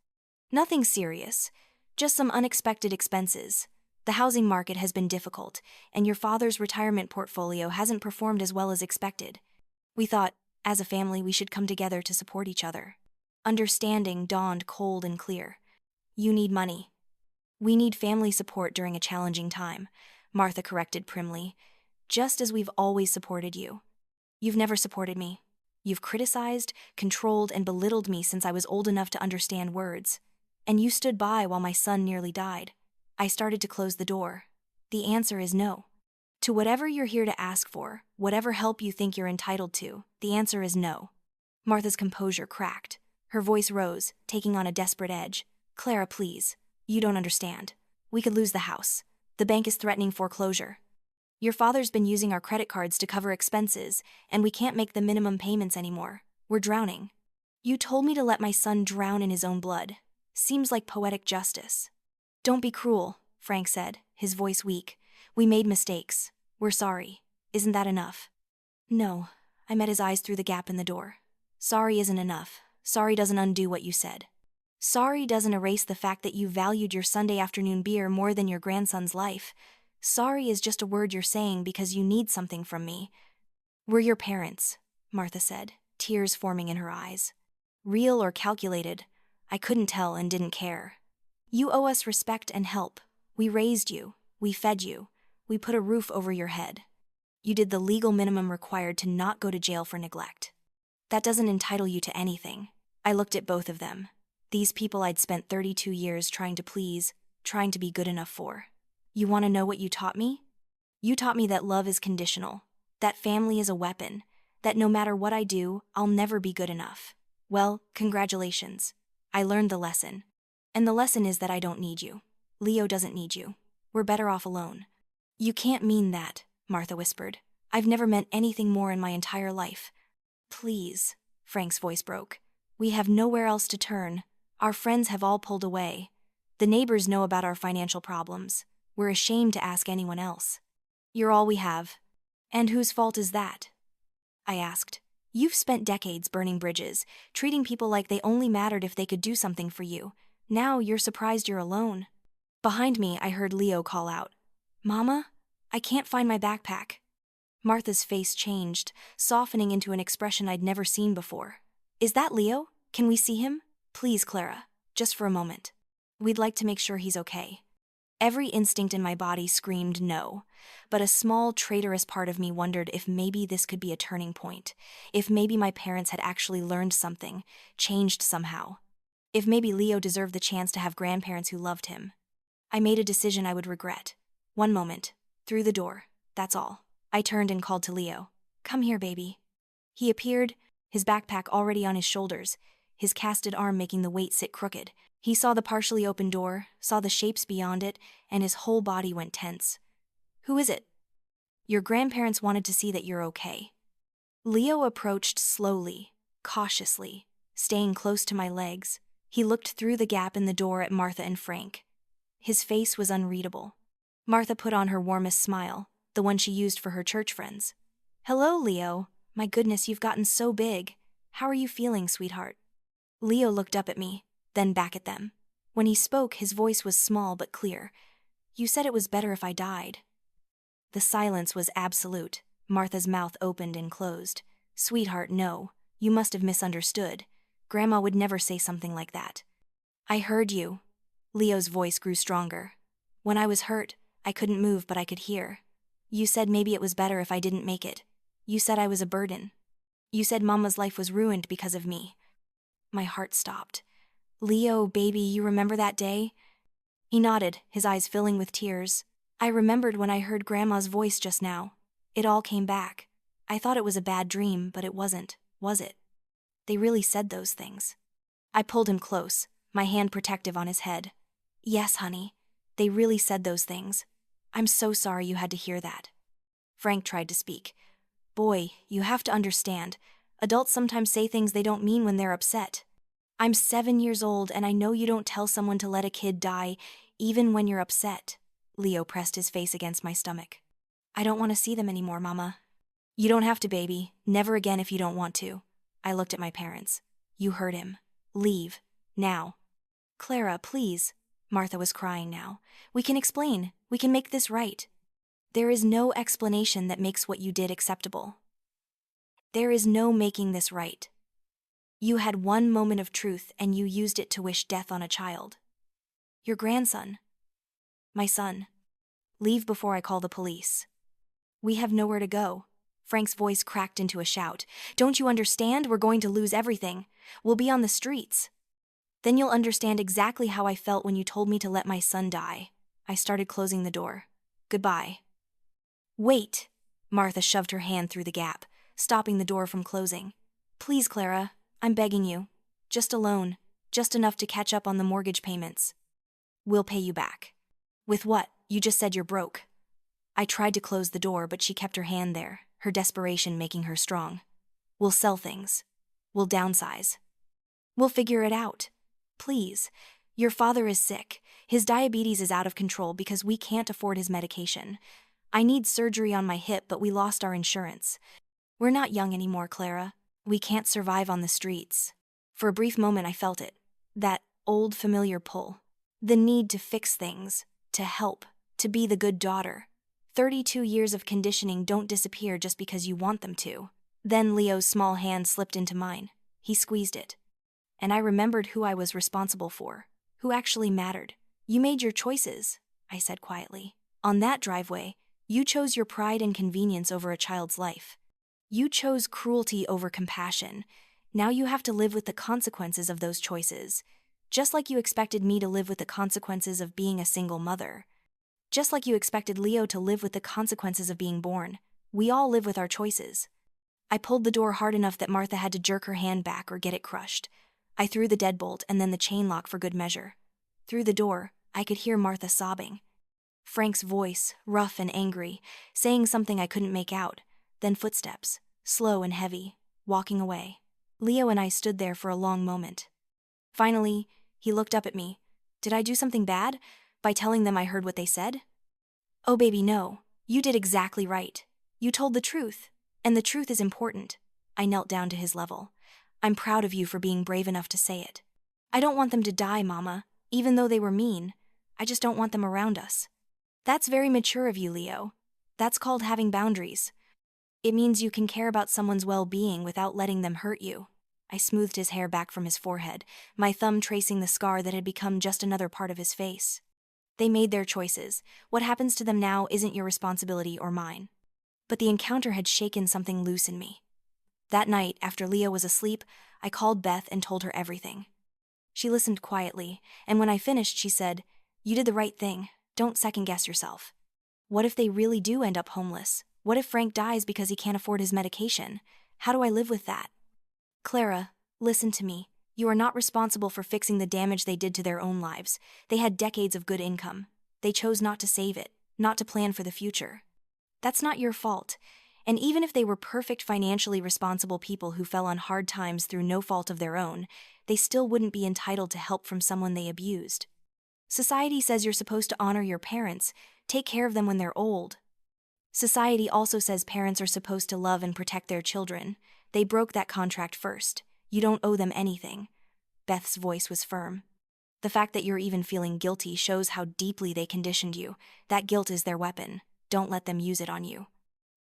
Nothing serious, just some unexpected expenses. The housing market has been difficult, and your father's retirement portfolio hasn't performed as well as expected. We thought, as a family, we should come together to support each other. Understanding dawned cold and clear. You need money. We need family support during a challenging time, Martha corrected primly, just as we've always supported you. You've never supported me. You've criticized, controlled, and belittled me since I was old enough to understand words. And you stood by while my son nearly died. I started to close the door. The answer is no. To whatever you're here to ask for, whatever help you think you're entitled to, the answer is no. Martha's composure cracked. Her voice rose, taking on a desperate edge. Clara, please. You don't understand. We could lose the house. The bank is threatening foreclosure. Your father's been using our credit cards to cover expenses, and we can't make the minimum payments anymore. We're drowning. You told me to let my son drown in his own blood. Seems like poetic justice. Don't be cruel, Frank said, his voice weak. We made mistakes. We're sorry. Isn't that enough? No. I met his eyes through the gap in the door. Sorry isn't enough. Sorry doesn't undo what you said. Sorry doesn't erase the fact that you valued your Sunday afternoon beer more than your grandson's life. Sorry is just a word you're saying because you need something from me. We're your parents, Martha said, tears forming in her eyes. Real or calculated, I couldn't tell and didn't care. You owe us respect and help. We raised you. We fed you. We put a roof over your head. You did the legal minimum required to not go to jail for neglect. That doesn't entitle you to anything. I looked at both of them. These people I'd spent 32 years trying to please, trying to be good enough for. You want to know what you taught me? You taught me that love is conditional, that family is a weapon, that no matter what I do, I'll never be good enough. Well, congratulations. I learned the lesson. And the lesson is that I don't need you. Leo doesn't need you. We're better off alone. You can't mean that, Martha whispered. I've never meant anything more in my entire life. Please, Frank's voice broke. We have nowhere else to turn. Our friends have all pulled away. The neighbors know about our financial problems. We're ashamed to ask anyone else. You're all we have. And whose fault is that? I asked. You've spent decades burning bridges, treating people like they only mattered if they could do something for you. Now you're surprised you're alone. Behind me, I heard Leo call out, Mama, I can't find my backpack. Martha's face changed, softening into an expression I'd never seen before. Is that Leo? Can we see him? Please, Clara, just for a moment. We'd like to make sure he's okay. Every instinct in my body screamed no, but a small, traitorous part of me wondered if maybe this could be a turning point, if maybe my parents had actually learned something, changed somehow, if maybe Leo deserved the chance to have grandparents who loved him. I made a decision I would regret. One moment, through the door, that's all. I turned and called to Leo. Come here, baby. He appeared, his backpack already on his shoulders, his casted arm making the weight sit crooked. He saw the partially open door, saw the shapes beyond it, and his whole body went tense. Who is it? Your grandparents wanted to see that you're okay. Leo approached slowly, cautiously, staying close to my legs. He looked through the gap in the door at Martha and Frank. His face was unreadable. Martha put on her warmest smile, the one she used for her church friends. Hello, Leo. My goodness, you've gotten so big. How are you feeling, sweetheart? Leo looked up at me, then back at them. When he spoke, his voice was small but clear. You said it was better if I died. The silence was absolute. Martha's mouth opened and closed. Sweetheart, no. You must have misunderstood. Grandma would never say something like that. I heard you. Leo's voice grew stronger. When I was hurt, I couldn't move, but I could hear. You said maybe it was better if I didn't make it. You said I was a burden. You said Mama's life was ruined because of me. My heart stopped. Leo, baby, you remember that day? He nodded, his eyes filling with tears. I remembered when I heard Grandma's voice just now. It all came back. I thought it was a bad dream, but it wasn't, was it? They really said those things. I pulled him close, my hand protective on his head. Yes, honey. They really said those things. I'm so sorry you had to hear that. Frank tried to speak. Boy, you have to understand. Adults sometimes say things they don't mean when they're upset. I'm 7 years old and I know you don't tell someone to let a kid die, even when you're upset. Leo pressed his face against my stomach. I don't want to see them anymore, Mama. You don't have to, baby. Never again if you don't want to. I looked at my parents. You heard him. Leave. Now. Clara, please. Martha was crying now. We can explain. We can make this right. There is no explanation that makes what you did acceptable. There is no making this right. You had one moment of truth and you used it to wish death on a child. Your grandson. My son. Leave before I call the police. We have nowhere to go. Frank's voice cracked into a shout. Don't you understand? We're going to lose everything. We'll be on the streets. Then you'll understand exactly how I felt when you told me to let my son die. I started closing the door. Goodbye. Wait. Martha shoved her hand through the gap, stopping the door from closing. Please, Clara, I'm begging you. Just a loan, just enough to catch up on the mortgage payments. We'll pay you back. With what? You just said you're broke. I tried to close the door, but she kept her hand there, her desperation making her strong. We'll sell things. We'll downsize. We'll figure it out. Please. Your father is sick. His diabetes is out of control because we can't afford his medication. I need surgery on my hip, but we lost our insurance. We're not young anymore, Clara. We can't survive on the streets. For a brief moment I felt it. That old familiar pull. The need to fix things, to help, to be the good daughter. 32 years of conditioning don't disappear just because you want them to. Then Leo's small hand slipped into mine. He squeezed it. And I remembered who I was responsible for, who actually mattered. You made your choices, I said quietly. On that driveway, you chose your pride and convenience over a child's life. You chose cruelty over compassion. Now you have to live with the consequences of those choices. Just like you expected me to live with the consequences of being a single mother. Just like you expected Leo to live with the consequences of being born. We all live with our choices. I pulled the door hard enough that Martha had to jerk her hand back or get it crushed. I threw the deadbolt and then the chain lock for good measure. Through the door, I could hear Martha sobbing. Frank's voice, rough and angry, saying something I couldn't make out. Then footsteps, slow and heavy, walking away. Leo and I stood there for a long moment. Finally, he looked up at me. Did I do something bad? By telling them I heard what they said? Oh baby, no. You did exactly right. You told the truth. And the truth is important. I knelt down to his level. I'm proud of you for being brave enough to say it. I don't want them to die, Mama, even though they were mean. I just don't want them around us. That's very mature of you, Leo. That's called having boundaries. It means you can care about someone's well-being without letting them hurt you. I smoothed his hair back from his forehead, my thumb tracing the scar that had become just another part of his face. They made their choices. What happens to them now isn't your responsibility or mine. But the encounter had shaken something loose in me. That night, after Leo was asleep, I called Beth and told her everything. She listened quietly, and when I finished, she said, "You did the right thing. Don't second-guess yourself. What if they really do end up homeless? What if Frank dies because he can't afford his medication? How do I live with that? Clara, listen to me. You are not responsible for fixing the damage they did to their own lives. They had decades of good income. They chose not to save it, not to plan for the future. That's not your fault. And even if they were perfect financially responsible people who fell on hard times through no fault of their own, they still wouldn't be entitled to help from someone they abused. Society says you're supposed to honor your parents, take care of them when they're old. Society also says parents are supposed to love and protect their children. They broke that contract first. You don't owe them anything." Beth's voice was firm. "The fact that you're even feeling guilty shows how deeply they conditioned you. That guilt is their weapon. Don't let them use it on you."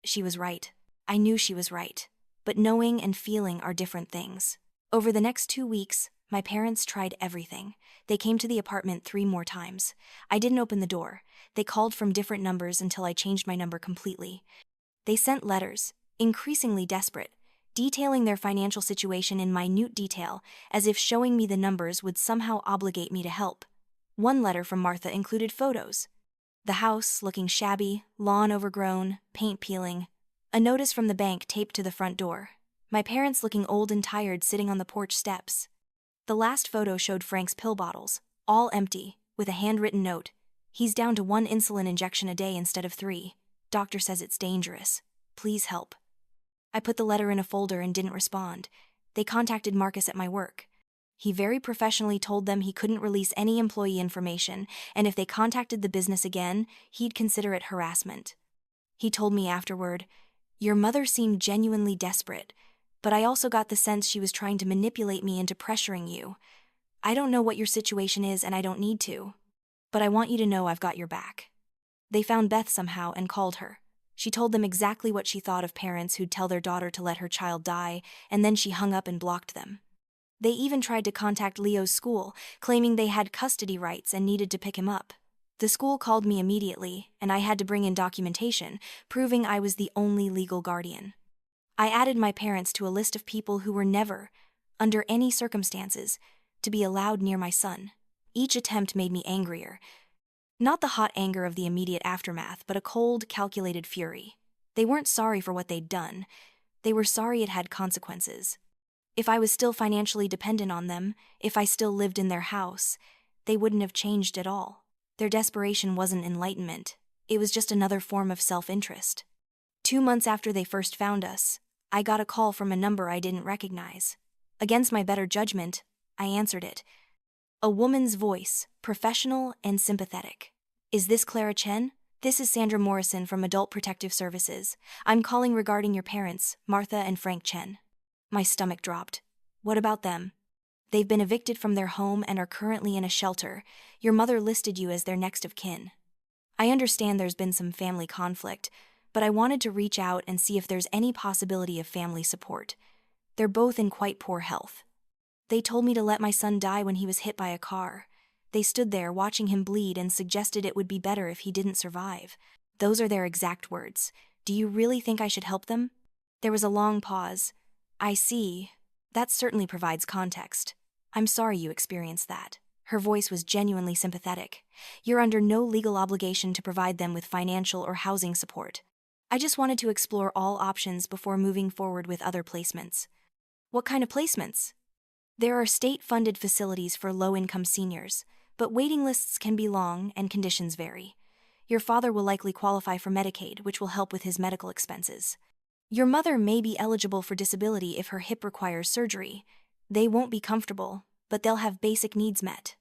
She was right. I knew she was right. But knowing and feeling are different things. Over the next 2 weeks, my parents tried everything. They came to the apartment 3 more times. I didn't open the door. They called from different numbers until I changed my number completely. They sent letters, increasingly desperate, detailing their financial situation in minute detail, as if showing me the numbers would somehow obligate me to help. One letter from Martha included photos. The house, looking shabby, lawn overgrown, paint peeling. A notice from the bank taped to the front door. My parents looking old and tired sitting on the porch steps. The last photo showed Frank's pill bottles, all empty, with a handwritten note. He's down to 1 insulin injection a day instead of 3. Doctor says it's dangerous. Please help. I put the letter in a folder and didn't respond. They contacted Marcus at my work. He very professionally told them he couldn't release any employee information, and if they contacted the business again, he'd consider it harassment. He told me afterward, "Your mother seemed genuinely desperate, but I also got the sense she was trying to manipulate me into pressuring you. I don't know what your situation is and I don't need to, but I want you to know I've got your back." They found Beth somehow and called her. She told them exactly what she thought of parents who'd tell their daughter to let her child die, and then she hung up and blocked them. They even tried to contact Leo's school, claiming they had custody rights and needed to pick him up. The school called me immediately, and I had to bring in documentation, proving I was the only legal guardian. I added my parents to a list of people who were never, under any circumstances, to be allowed near my son. Each attempt made me angrier. Not the hot anger of the immediate aftermath, but a cold, calculated fury. They weren't sorry for what they'd done. They were sorry it had consequences. If I was still financially dependent on them, if I still lived in their house, they wouldn't have changed at all. Their desperation wasn't enlightenment. It was just another form of self-interest. 2 months after they first found us, I got a call from a number I didn't recognize. Against my better judgment, I answered it. A woman's voice, professional and sympathetic. "Is this Clara Chen? This is Sandra Morrison from Adult Protective Services. I'm calling regarding your parents, Martha and Frank Chen." My stomach dropped. "What about them?" "They've been evicted from their home and are currently in a shelter. Your mother listed you as their next of kin." I understand there's been some family conflict, but I wanted to reach out and see if there's any possibility of family support. They're both in quite poor health. They told me to let my son die when he was hit by a car. They stood there watching him bleed and suggested it would be better if he didn't survive. Those are their exact words. "Do you really think I should help them?" There was a long pause. "I see. That certainly provides context. I'm sorry you experienced that." Her voice was genuinely sympathetic. "You're under no legal obligation to provide them with financial or housing support. I just wanted to explore all options before moving forward with other placements." "What kind of placements?" "There are state-funded facilities for low-income seniors, but waiting lists can be long and conditions vary. Your father will likely qualify for Medicaid, which will help with his medical expenses. Your mother may be eligible for disability if her hip requires surgery. They won't be comfortable, but they'll have basic needs met.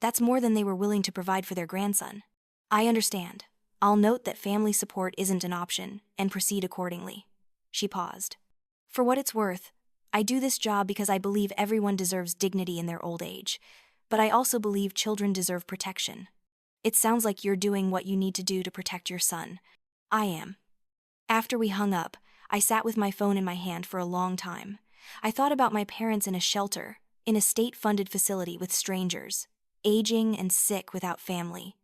That's more than they were willing to provide for their grandson." "I understand. I'll note that family support isn't an option and proceed accordingly." She paused. "For what it's worth, I do this job because I believe everyone deserves dignity in their old age, but I also believe children deserve protection. It sounds like you're doing what you need to do to protect your son." "I am." After we hung up, I sat with my phone in my hand for a long time. I thought about my parents in a shelter, in a state-funded facility with strangers, aging and sick without family.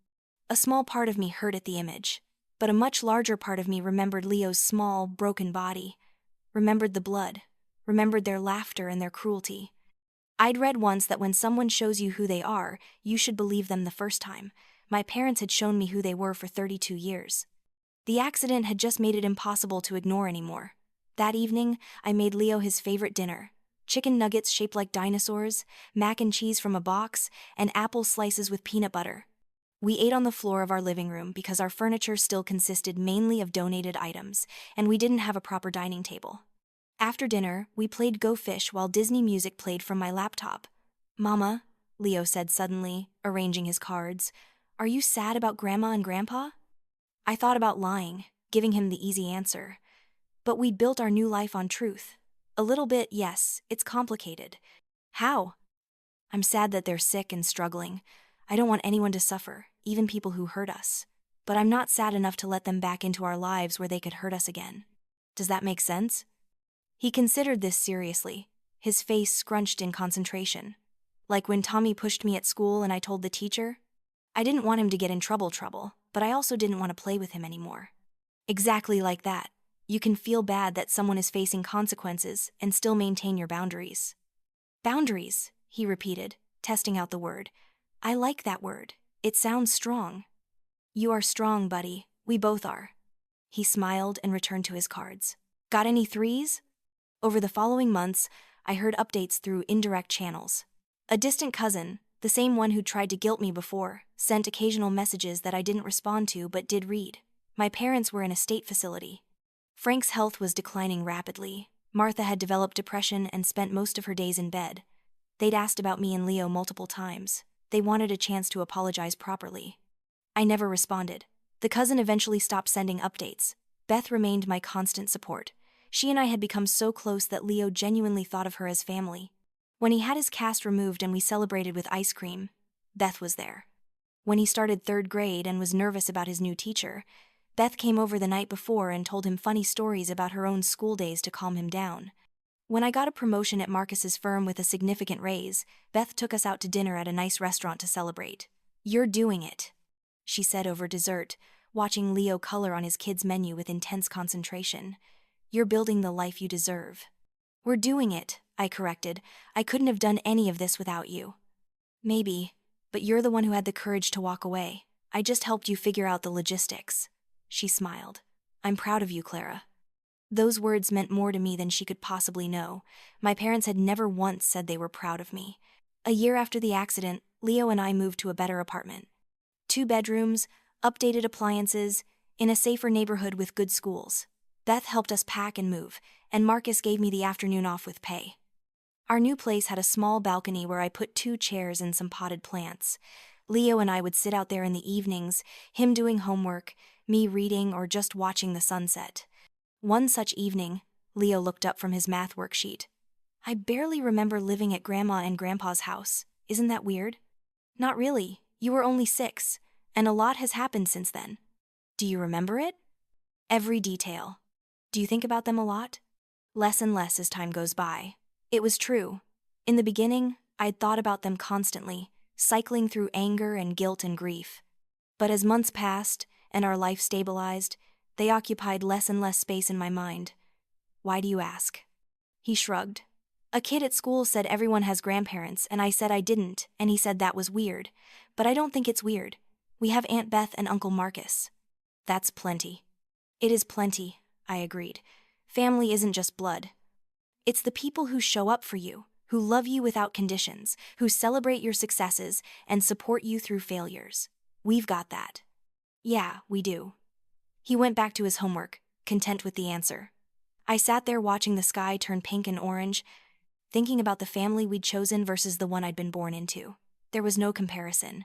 A small part of me hurt at the image, but a much larger part of me remembered Leo's small, broken body, remembered the blood, remembered their laughter and their cruelty. I'd read once that when someone shows you who they are, you should believe them the first time. My parents had shown me who they were for 32 years. The accident had just made it impossible to ignore anymore. That evening, I made Leo his favorite dinner: chicken nuggets shaped like dinosaurs, mac and cheese from a box, and apple slices with peanut butter. We ate on the floor of our living room because our furniture still consisted mainly of donated items, and we didn't have a proper dining table. After dinner, we played Go Fish while Disney music played from my laptop. "Mama," Leo said suddenly, arranging his cards, "are you sad about Grandma and Grandpa?" I thought about lying, giving him the easy answer. But we'd built our new life on truth. A little bit, yes, it's complicated. "How?" "I'm sad that they're sick and struggling. I don't want anyone to suffer, even people who hurt us. But I'm not sad enough to let them back into our lives where they could hurt us again. Does that make sense?" He considered this seriously, his face scrunched in concentration. "Like when Tommy pushed me at school and I told the teacher? I didn't want him to get in trouble, but I also didn't want to play with him anymore." "Exactly like that. You can feel bad that someone is facing consequences and still maintain your boundaries. Boundaries, he repeated, testing out the word. I like that word. It sounds strong. You are strong, buddy. We both are. He smiled and returned to his cards. Got any threes? Over the following months, I heard updates through indirect channels. A distant cousin, the same one who tried to guilt me before, sent occasional messages that I didn't respond to but did read. My parents were in a state facility. Frank's health was declining rapidly. Martha had developed depression and spent most of her days in bed. They'd asked about me and Leo multiple times. They wanted a chance to apologize properly. I never responded. The cousin eventually stopped sending updates. Beth remained my constant support. She and I had become so close that Leo genuinely thought of her as family. When he had his cast removed and we celebrated with ice cream, Beth was there. When he started 3rd grade and was nervous about his new teacher, Beth came over the night before and told him funny stories about her own school days to calm him down. When I got a promotion at Marcus's firm with a significant raise, Beth took us out to dinner at a nice restaurant to celebrate. You're doing it, she said over dessert, watching Leo color on his kid's menu with intense concentration. You're building the life you deserve. We're doing it, I corrected. I couldn't have done any of this without you. Maybe, but you're the one who had the courage to walk away. I just helped you figure out the logistics. She smiled. I'm proud of you, Clara. Those words meant more to me than she could possibly know. My parents had never once said they were proud of me. A year after the accident, Leo and I moved to a better apartment. 2 bedrooms, updated appliances, in a safer neighborhood with good schools. Beth helped us pack and move, and Marcus gave me the afternoon off with pay. Our new place had a small balcony where I put 2 chairs and some potted plants. Leo and I would sit out there in the evenings, him doing homework, me reading, or just watching the sunset. One such evening, Leo looked up from his math worksheet. I barely remember living at Grandma and Grandpa's house. Isn't that weird? Not really. You were only 6, and a lot has happened since then. Do you remember it? Every detail. Do you think about them a lot? Less and less as time goes by. It was true. In the beginning, I'd thought about them constantly, cycling through anger and guilt and grief. But as months passed and our life stabilized, they occupied less and less space in my mind. Why do you ask? He shrugged. A kid at school said everyone has grandparents, and I said I didn't, and he said that was weird. But I don't think it's weird. We have Aunt Beth and Uncle Marcus. That's plenty. It is plenty, I agreed. Family isn't just blood. It's the people who show up for you, who love you without conditions, who celebrate your successes and support you through failures. We've got that. Yeah, we do. He went back to his homework, content with the answer. I sat there watching the sky turn pink and orange, thinking about the family we'd chosen versus the one I'd been born into. There was no comparison.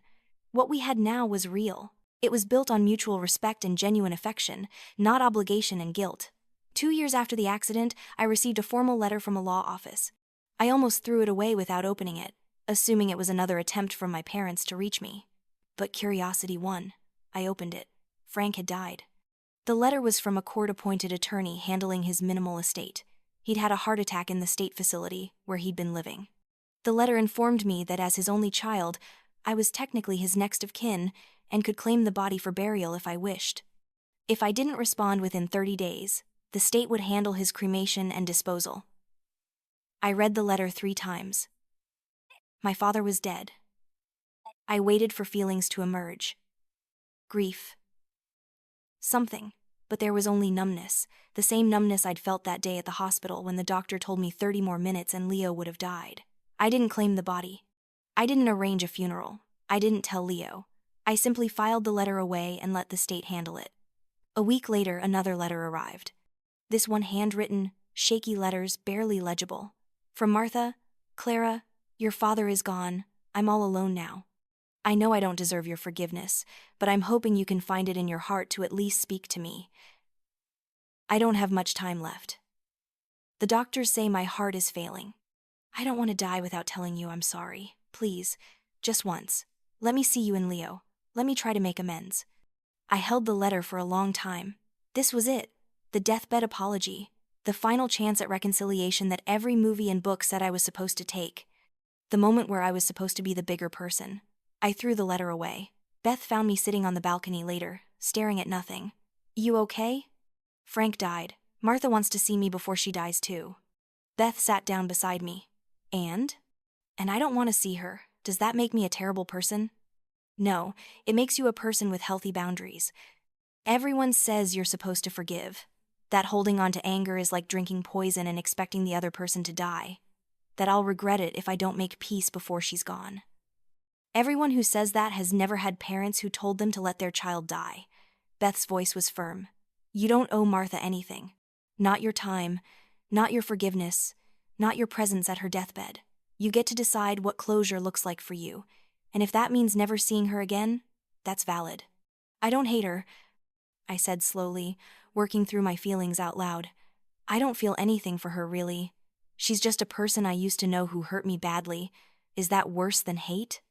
What we had now was real. It was built on mutual respect and genuine affection, not obligation and guilt. 2 years after the accident, I received a formal letter from a law office. I almost threw it away without opening it, assuming it was another attempt from my parents to reach me. But curiosity won. I opened it. Frank had died. The letter was from a court-appointed attorney handling his minimal estate. He'd had a heart attack in the state facility where he'd been living. The letter informed me that as his only child, I was technically his next of kin and could claim the body for burial if I wished. If I didn't respond within 30 days, the state would handle his cremation and disposal. I read the letter 3 times. My father was dead. I waited for feelings to emerge. Grief. Something, but there was only numbness, the same numbness I'd felt that day at the hospital when the doctor told me 30 more minutes and Leo would have died. I didn't claim the body. I didn't arrange a funeral. I didn't tell Leo. I simply filed the letter away and let the state handle it. A week later, another letter arrived. This one handwritten, shaky letters, barely legible. From Martha, Clara, your father is gone. I'm all alone now. I know I don't deserve your forgiveness, but I'm hoping you can find it in your heart to at least speak to me. I don't have much time left. The doctors say my heart is failing. I don't want to die without telling you I'm sorry. Please, just once. Let me see you and Leo. Let me try to make amends. I held the letter for a long time. This was it. The deathbed apology. The final chance at reconciliation that every movie and book said I was supposed to take. The moment where I was supposed to be the bigger person. I threw the letter away. Beth found me sitting on the balcony later, staring at nothing. You okay? Frank died. Martha wants to see me before she dies too. Beth sat down beside me. And? And I don't want to see her. Does that make me a terrible person? No, it makes you a person with healthy boundaries. Everyone says you're supposed to forgive. That holding on to anger is like drinking poison and expecting the other person to die. That I'll regret it if I don't make peace before she's gone. Everyone who says that has never had parents who told them to let their child die. Beth's voice was firm. You don't owe Martha anything. Not your time, not your forgiveness, not your presence at her deathbed. You get to decide what closure looks like for you, and if that means never seeing her again, that's valid. I don't hate her, I said slowly, working through my feelings out loud. I don't feel anything for her, really. She's just a person I used to know who hurt me badly. Is that worse than hate?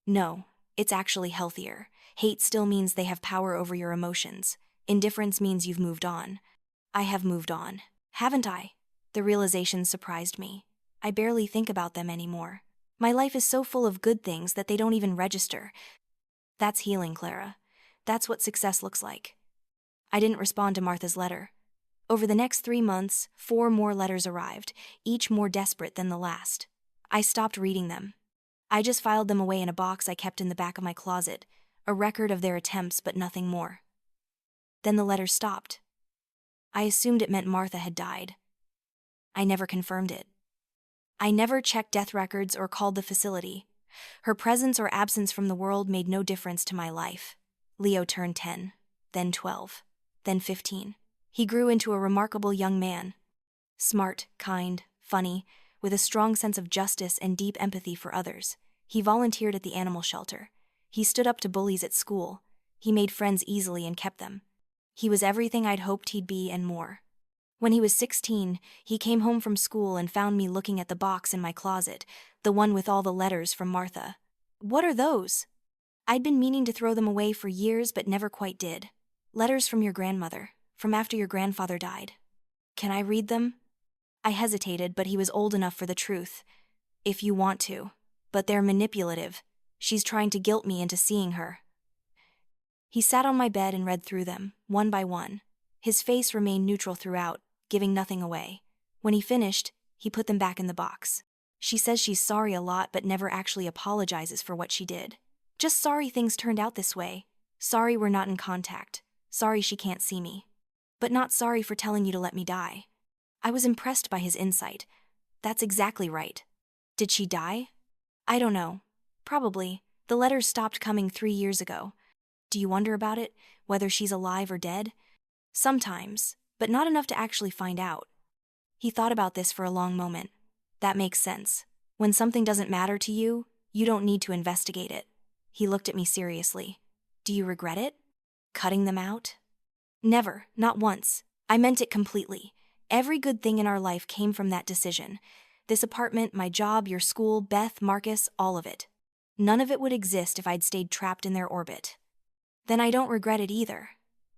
No, it's actually healthier. Hate still means they have power over your emotions. Indifference means you've moved on. I have moved on. Haven't I? The realization surprised me. I barely think about them anymore. My life is so full of good things that they don't even register. That's healing, Clara. That's what success looks like. I didn't respond to Martha's letter. Over the next 3 months, 4 more letters arrived, each more desperate than the last. I stopped reading them. I just filed them away in a box I kept in the back of my closet, a record of their attempts but nothing more. Then the letters stopped. I assumed it meant Martha had died. I never confirmed it. I never checked death records or called the facility. Her presence or absence from the world made no difference to my life. Leo turned 10, then 12, then 15. He grew into a remarkable young man. Smart, kind, funny, with a strong sense of justice and deep empathy for others. He volunteered at the animal shelter. He stood up to bullies at school. He made friends easily and kept them. He was everything I'd hoped he'd be and more. When he was 16, he came home from school and found me looking at the box in my closet, the one with all the letters from Martha. What are those? I'd been meaning to throw them away for years but never quite did. Letters from your grandmother, from after your grandfather died. Can I read them? I hesitated, but he was old enough for the truth. If you want to. But they're manipulative. She's trying to guilt me into seeing her. He sat on my bed and read through them, one by one. His face remained neutral throughout, giving nothing away. When he finished, he put them back in the box. She says she's sorry a lot but never actually apologizes for what she did. Just sorry things turned out this way. Sorry we're not in contact. Sorry she can't see me. But not sorry for telling you to let me die. I was impressed by his insight. That's exactly right. Did she die? I don't know. Probably. The letters stopped coming 3 years ago. Do you wonder about it, whether she's alive or dead? Sometimes, but not enough to actually find out. He thought about this for a long moment. That makes sense. When something doesn't matter to you, you don't need to investigate it. He looked at me seriously. Do you regret it? Cutting them out? Never, not once. I meant it completely. Every good thing in our life came from that decision. This apartment, my job, your school, Beth, Marcus, all of it. None of it would exist if I'd stayed trapped in their orbit. Then I don't regret it either.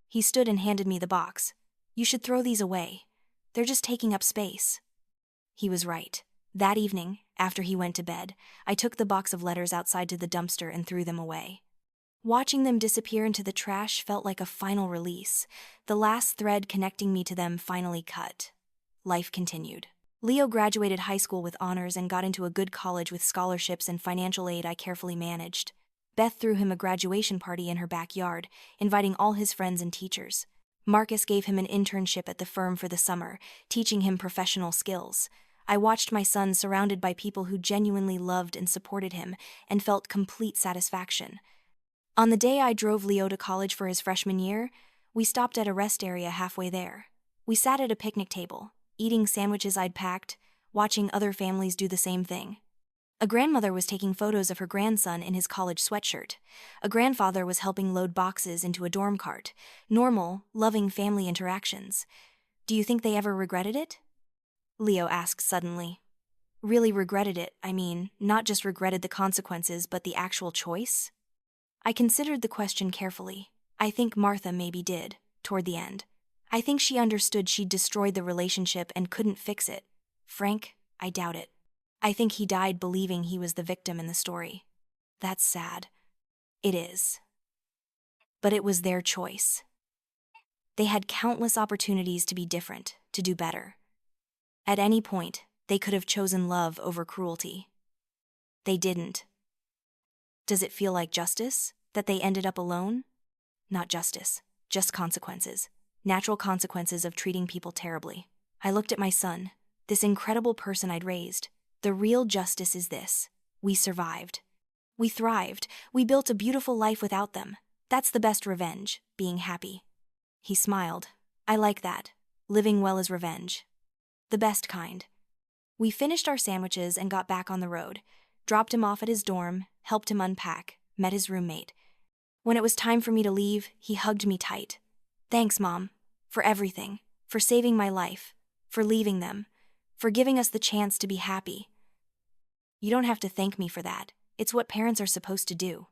He stood and handed me the box. You should throw these away. They're just taking up space. He was right. That evening, after he went to bed, I took the box of letters outside to the dumpster and threw them away. Watching them disappear into the trash felt like a final release. The last thread connecting me to them finally cut. Life continued. Leo graduated high school with honors and got into a good college with scholarships and financial aid I carefully managed. Beth threw him a graduation party in her backyard, inviting all his friends and teachers. Marcus gave him an internship at the firm for the summer, teaching him professional skills. I watched my son surrounded by people who genuinely loved and supported him and felt complete satisfaction. On the day I drove Leo to college for his freshman year, we stopped at a rest area halfway there. We sat at a picnic table, eating sandwiches I'd packed, watching other families do the same thing. A grandmother was taking photos of her grandson in his college sweatshirt. A grandfather was helping load boxes into a dorm cart. Normal, loving family interactions. Do you think they ever regretted it? Leo asked suddenly. Really regretted it, I mean, not just regretted the consequences but the actual choice? I considered the question carefully. I think Martha maybe did, toward the end. I think she understood she'd destroyed the relationship and couldn't fix it. Frank, I doubt it. I think he died believing he was the victim in the story. That's sad. It is. But it was their choice. They had countless opportunities to be different, to do better. At any point, they could have chosen love over cruelty. They didn't. Does it feel like justice, that they ended up alone? Not justice, just consequences. Natural consequences of treating people terribly. I looked at my son, this incredible person I'd raised. The real justice is this: we survived. We thrived. We built a beautiful life without them. That's the best revenge, being happy. He smiled. I like that. Living well is revenge. The best kind. We finished our sandwiches and got back on the road, dropped him off at his dorm, helped him unpack, met his roommate. When it was time for me to leave, he hugged me tight. Thanks, Mom, for everything, for saving my life, for leaving them, for giving us the chance to be happy. You don't have to thank me for that. It's what parents are supposed to do.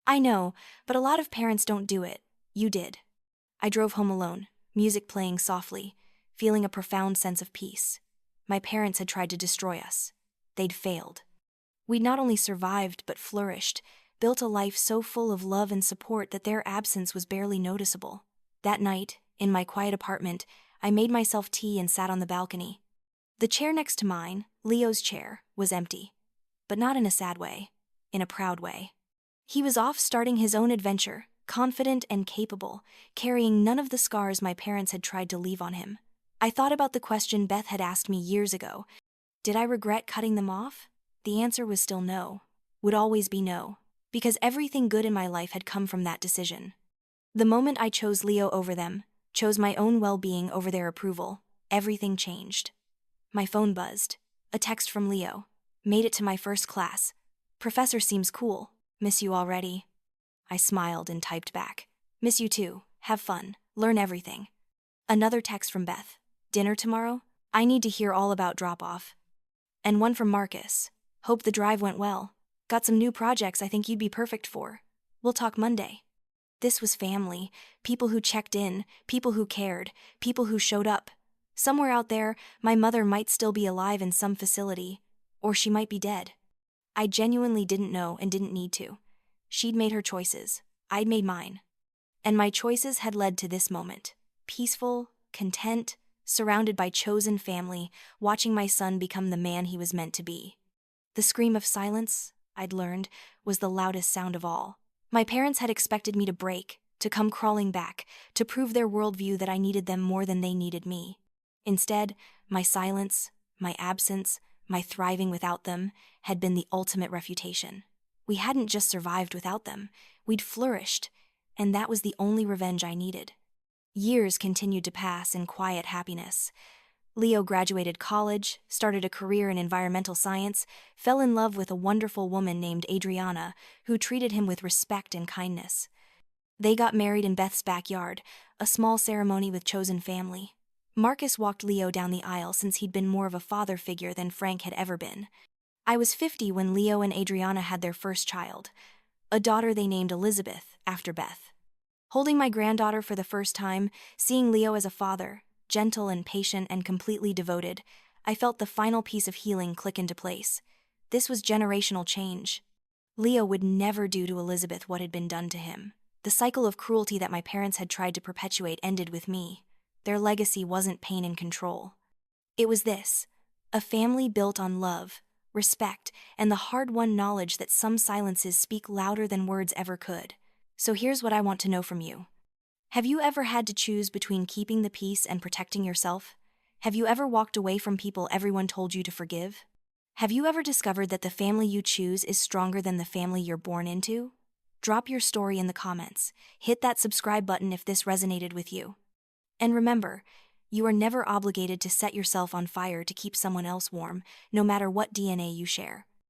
I know, but a lot of parents don't do it. You did. I drove home alone, music playing softly, feeling a profound sense of peace. My parents had tried to destroy us. They'd failed. We'd not only survived but flourished, built a life so full of love and support that their absence was barely noticeable. That night, in my quiet apartment, I made myself tea and sat on the balcony. The chair next to mine, Leo's chair, was empty. But not in a sad way, in a proud way. He was off starting his own adventure, confident and capable, carrying none of the scars my parents had tried to leave on him. I thought about the question Beth had asked me years ago. Did I regret cutting them off? The answer was still no. Would always be no. Because everything good in my life had come from that decision. The moment I chose Leo over them, chose my own well-being over their approval, everything changed. My phone buzzed. A text from Leo. Made it to my first class. Professor seems cool. Miss you already. I smiled and typed back. Miss you too. Have fun. Learn everything. Another text from Beth. Dinner tomorrow? I need to hear all about drop-off. And one from Marcus. Hope the drive went well. Got some new projects I think you'd be perfect for. We'll talk Monday. This was family. People who checked in, people who cared, people who showed up. Somewhere out there, my mother might still be alive in some facility. Or she might be dead. I genuinely didn't know and didn't need to. She'd made her choices. I'd made mine. And my choices had led to this moment. Peaceful, content, surrounded by chosen family, watching my son become the man he was meant to be. The scream of silence, I'd learned, was the loudest sound of all. My parents had expected me to break, to come crawling back, to prove their worldview that I needed them more than they needed me. Instead, my silence, my absence, my thriving without them, had been the ultimate refutation. We hadn't just survived without them, we'd flourished, and that was the only revenge I needed. Years continued to pass in quiet happiness. Leo graduated college, started a career in environmental science, fell in love with a wonderful woman named Adriana, who treated him with respect and kindness. They got married in Beth's backyard, a small ceremony with chosen family. Marcus walked Leo down the aisle since he'd been more of a father figure than Frank had ever been. I was 50 when Leo and Adriana had their first child, a daughter they named Elizabeth, after Beth. Holding my granddaughter for the first time, seeing Leo as a father, gentle and patient and completely devoted, I felt the final piece of healing click into place. This was generational change. Leo would never do to Elizabeth what had been done to him. The cycle of cruelty that my parents had tried to perpetuate ended with me. Their legacy wasn't pain and control. It was this: a family built on love, respect, and the hard-won knowledge that some silences speak louder than words ever could. So here's what I want to know from you. Have you ever had to choose between keeping the peace and protecting yourself? Have you ever walked away from people everyone told you to forgive? Have you ever discovered that the family you choose is stronger than the family you're born into? Drop your story in the comments. Hit that subscribe button if this resonated with you. And remember, you are never obligated to set yourself on fire to keep someone else warm, no matter what DNA you share.